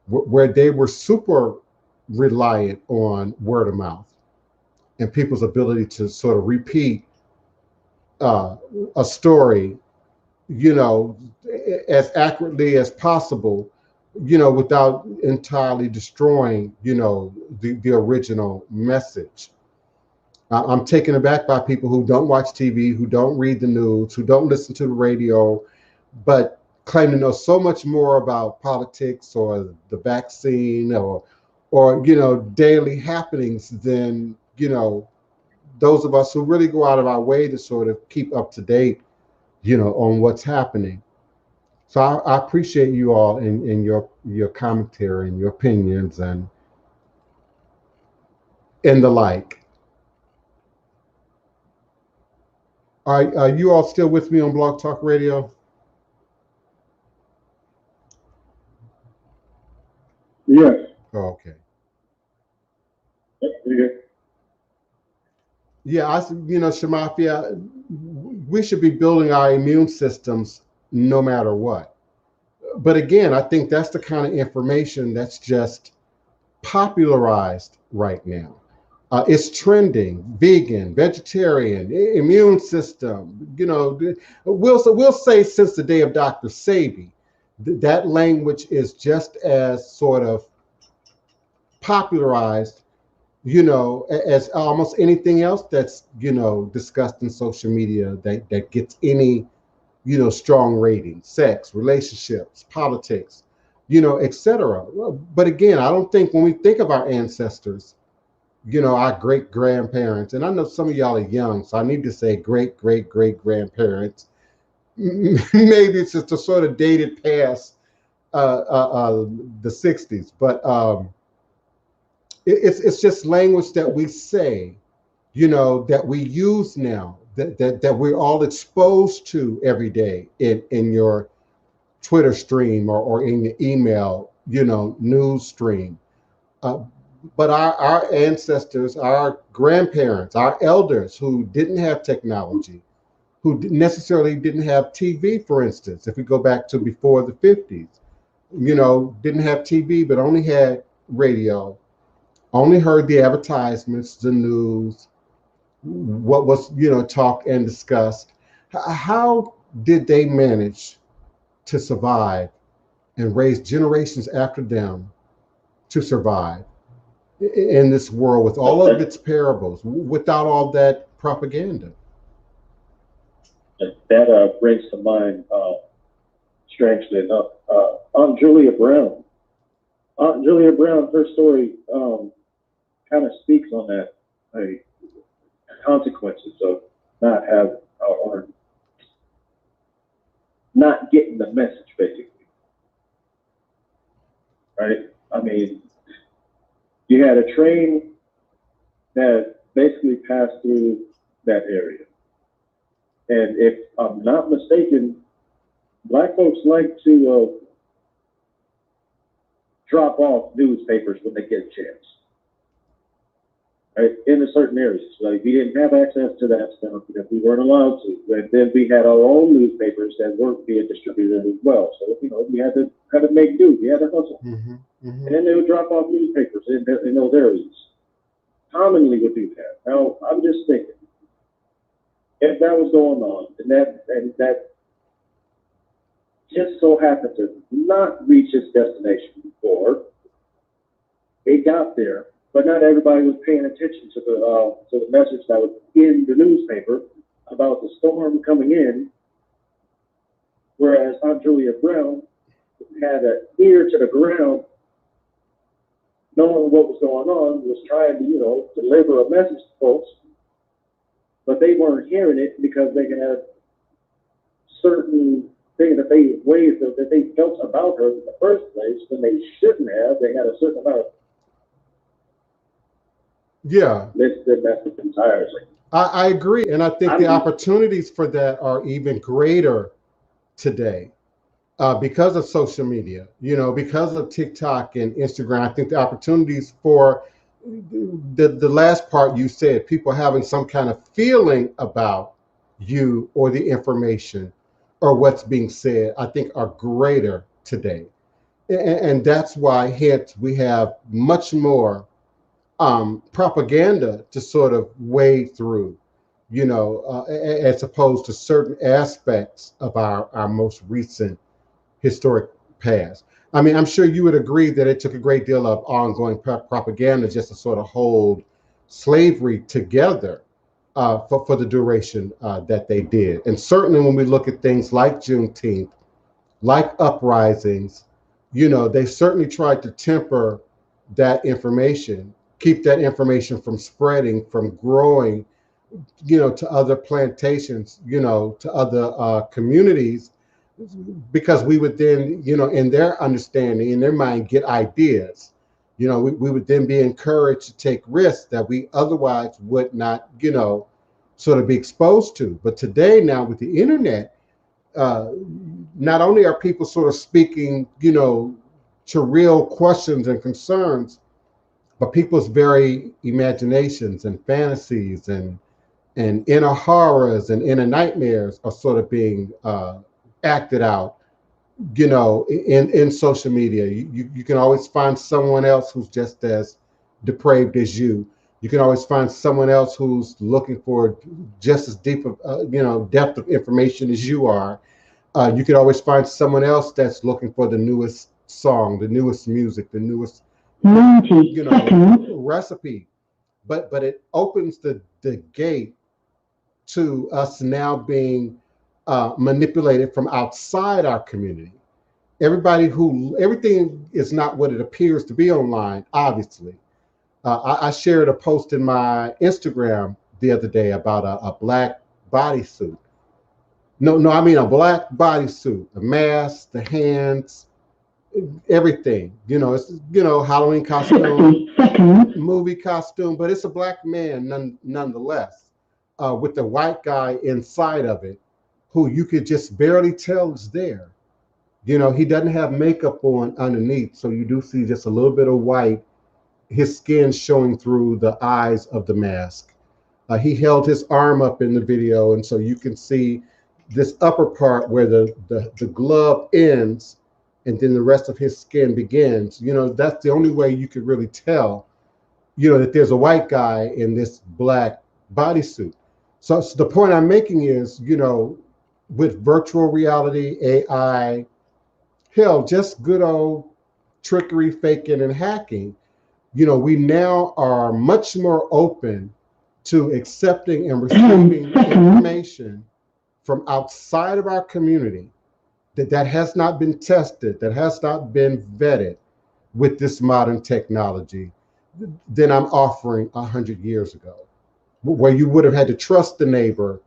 where they were super reliant on word of mouth and people's ability to sort of repeat a story, as accurately as possible, without entirely destroying, the original message. I'm taken aback by people who don't watch TV, who don't read the news, who don't listen to the radio, but claim to know so much more about politics or the vaccine or daily happenings than, those of us who really go out of our way to sort of keep up to date, on what's happening. So I appreciate you all in your commentary and your opinions and the like. Are you all still with me on Blog Talk Radio? Yes. Oh, okay. Yeah. Yeah, Shamafia, we should be building our immune systems no matter what. But again, I think that's the kind of information that's just popularized right now. It's trending: vegan, vegetarian, immune system. We'll say since the day of Dr. Sebi, that language is just as sort of popularized, as almost anything else that's discussed in social media that gets any strong ratings: sex, relationships, politics, etc. But again, I don't think when we think of our ancestors, our great grandparents, and I know some of y'all are young, so I need to say great grandparents. Maybe it's just a sort of dated past the 60s, but it's just language that we say, that we use now, that we're all exposed to every day in your Twitter stream or in your email, news stream. Uh, but our ancestors, our grandparents, our elders who didn't have technology, who necessarily didn't have TV, for instance, if we go back to before the 50s, didn't have TV, but only had radio, only heard the advertisements, the news, what was, talked and discussed. How did they manage to survive and raise generations after them to survive in this world with all of its parables, without all that propaganda? That brings to mind, strangely enough, Aunt Julia Brown. Aunt Julia Brown, her story kind of speaks on that, consequences of not having or not getting the message, basically. Right? I mean, you had a train that basically passed through that area. And if I'm not mistaken, Black folks like to drop off newspapers when they get a chance, right? In a certain areas. Like we didn't have access to that stuff because we weren't allowed to. And then we had our own newspapers that weren't being distributed as well. So, we had to make do. We had to hustle. Mm-hmm, mm-hmm. And then they would drop off newspapers in those areas. Commonly would do that. Now, I'm just thinking, if that was going on, and that just so happened to not reach its destination before it got there, but not everybody was paying attention to the message that was in the newspaper about the storm coming in, whereas Aunt Julia Brown had an ear to the ground, knowing what was going on, was trying to, deliver a message to folks, but they weren't hearing it because they had certain things ways that they felt about her in the first place when they shouldn't have. They had a certain amount of missed the message entirely. I agree, and I think the opportunities for that are even greater today. Because of social media, because of TikTok and Instagram. I think the opportunities for the last part you said, people having some kind of feeling about you or the information or what's being said, I think are greater today. And that's why hence we have much more propaganda to sort of wade through, as opposed to certain aspects of our most recent historic past. I mean, I'm sure you would agree that it took a great deal of ongoing propaganda just to sort of hold slavery together for the duration that they did. And certainly when we look at things like Juneteenth, like uprisings, they certainly tried to temper that information, keep that information from spreading, from growing, to other plantations, to other communities, because we would then, in their understanding, in their mind, get ideas. We would then be encouraged to take risks that we otherwise would not, sort of be exposed to. But today, now with the internet, not only are people sort of speaking, to real questions and concerns, but people's very imaginations and fantasies and inner horrors and inner nightmares are sort of being acted out, in social media. You can always find someone else who's just as depraved as you. You can always find someone else who's looking for just as deep of, depth of information as you are. You can always find someone else that's looking for the newest song, the newest music, the newest, recipe. But it opens the gate to us now being manipulated from outside our community. Everything is not what it appears to be online, obviously. I shared a post in my Instagram the other day about a black bodysuit. No, I mean a black bodysuit, the mask, the hands, everything. It's Halloween costume, movie costume, but it's a black man nonetheless, with the white guy inside of it, who you could just barely tell is there. He doesn't have makeup on underneath, so you do see just a little bit of white, his skin showing through the eyes of the mask. He held his arm up in the video, and so you can see this upper part where the glove ends, and then the rest of his skin begins. That's the only way you could really tell, that there's a white guy in this black bodysuit. So the point I'm making is, with virtual reality, AI, hell, just good old trickery, faking, and hacking, we now are much more open to accepting and receiving information from outside of our community that has not been tested, that has not been vetted with this modern technology than I'm offering 100 years ago, where you would have had to trust the neighbor,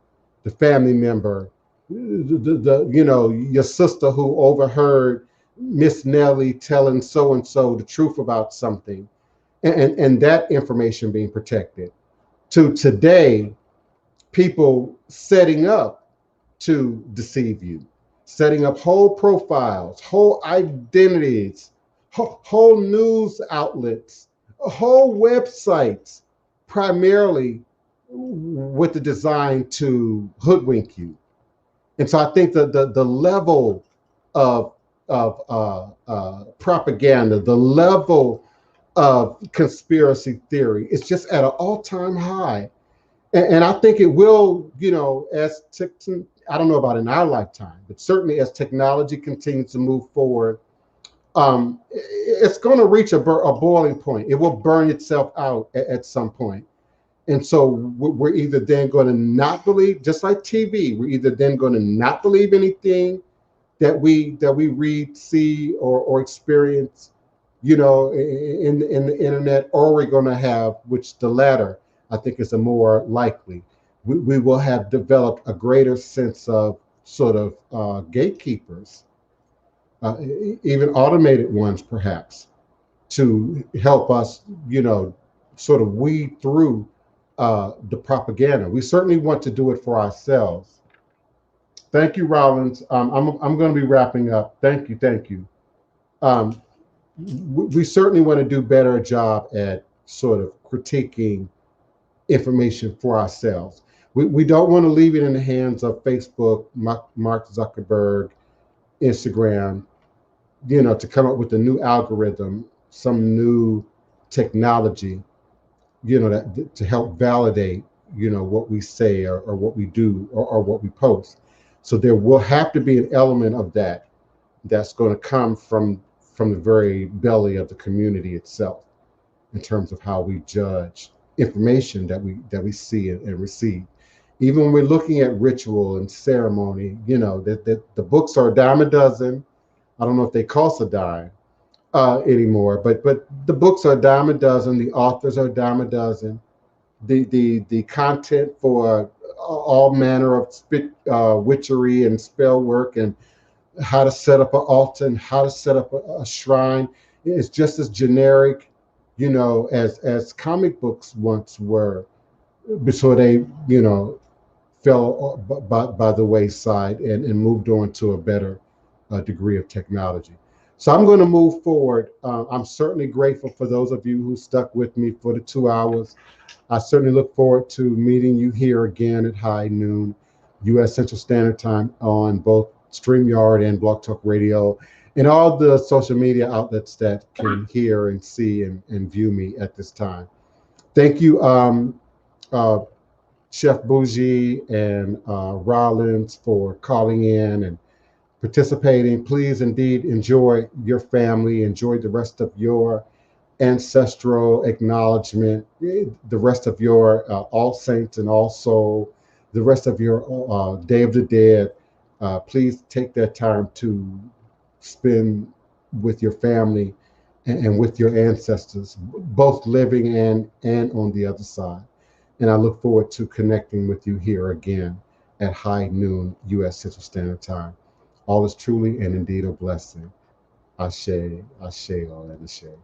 the family member, your sister who overheard Miss Nellie telling so-and-so the truth about something, and that information being protected, to today, people setting up to deceive you, setting up whole profiles, whole identities, whole news outlets, whole websites, primarily with the design to hoodwink you. And so I think that the level of propaganda, the level of conspiracy theory, is just at an all-time high. And I think it will, I don't know about in our lifetime, but certainly as technology continues to move forward, it's going to reach a boiling point. It will burn itself out at some point. And so we're either then going to not believe, just like TV, we're either then going to not believe anything that we read, see, or experience, in the internet, or we're going to have, which the latter I think is a more likely. We will have developed a greater sense of sort of gatekeepers, even automated ones perhaps, to help us, sort of weed through the propaganda. We certainly want to do it for ourselves. Thank you, Rollins. I'm going to be wrapping up. Thank you. We certainly want to do better job at sort of critiquing information for ourselves. We don't want to leave it in the hands of Facebook, Mark Zuckerberg, Instagram, to come up with a new algorithm, some new technology, that to help validate, what we say or what we do or what we post. So there will have to be an element of that's going to come from the very belly of the community itself, in terms of how we judge information that we see and receive. Even when we're looking at ritual and ceremony, that the books are a dime a dozen. I don't know if they cost a dime anymore, but the books are a dime a dozen. The authors are a dime a dozen. The content for all manner of witchery and spell work, and how to set up an altar and how to set up a shrine, is just as generic, as comic books once were, before they, fell by the wayside and moved on to a better degree of technology. So I'm going to move forward. I'm certainly grateful for those of you who stuck with me for the 2 hours. I certainly look forward to meeting you here again at high noon, U.S. Central Standard Time, on both StreamYard and Blog Talk Radio, and all the social media outlets that can hear and see and view me at this time. Thank you, Chef Bougie and Rollins, for calling in and participating. Please indeed enjoy your family, enjoy the rest of your ancestral acknowledgement, the rest of your All Saints and All Soul, the rest of your Day of the Dead. Please take that time to spend with your family and with your ancestors, both living and on the other side. And I look forward to connecting with you here again at high noon, U.S. Central Standard Time. All is truly and indeed a blessing. Ashe, Ashe, all that Ashe.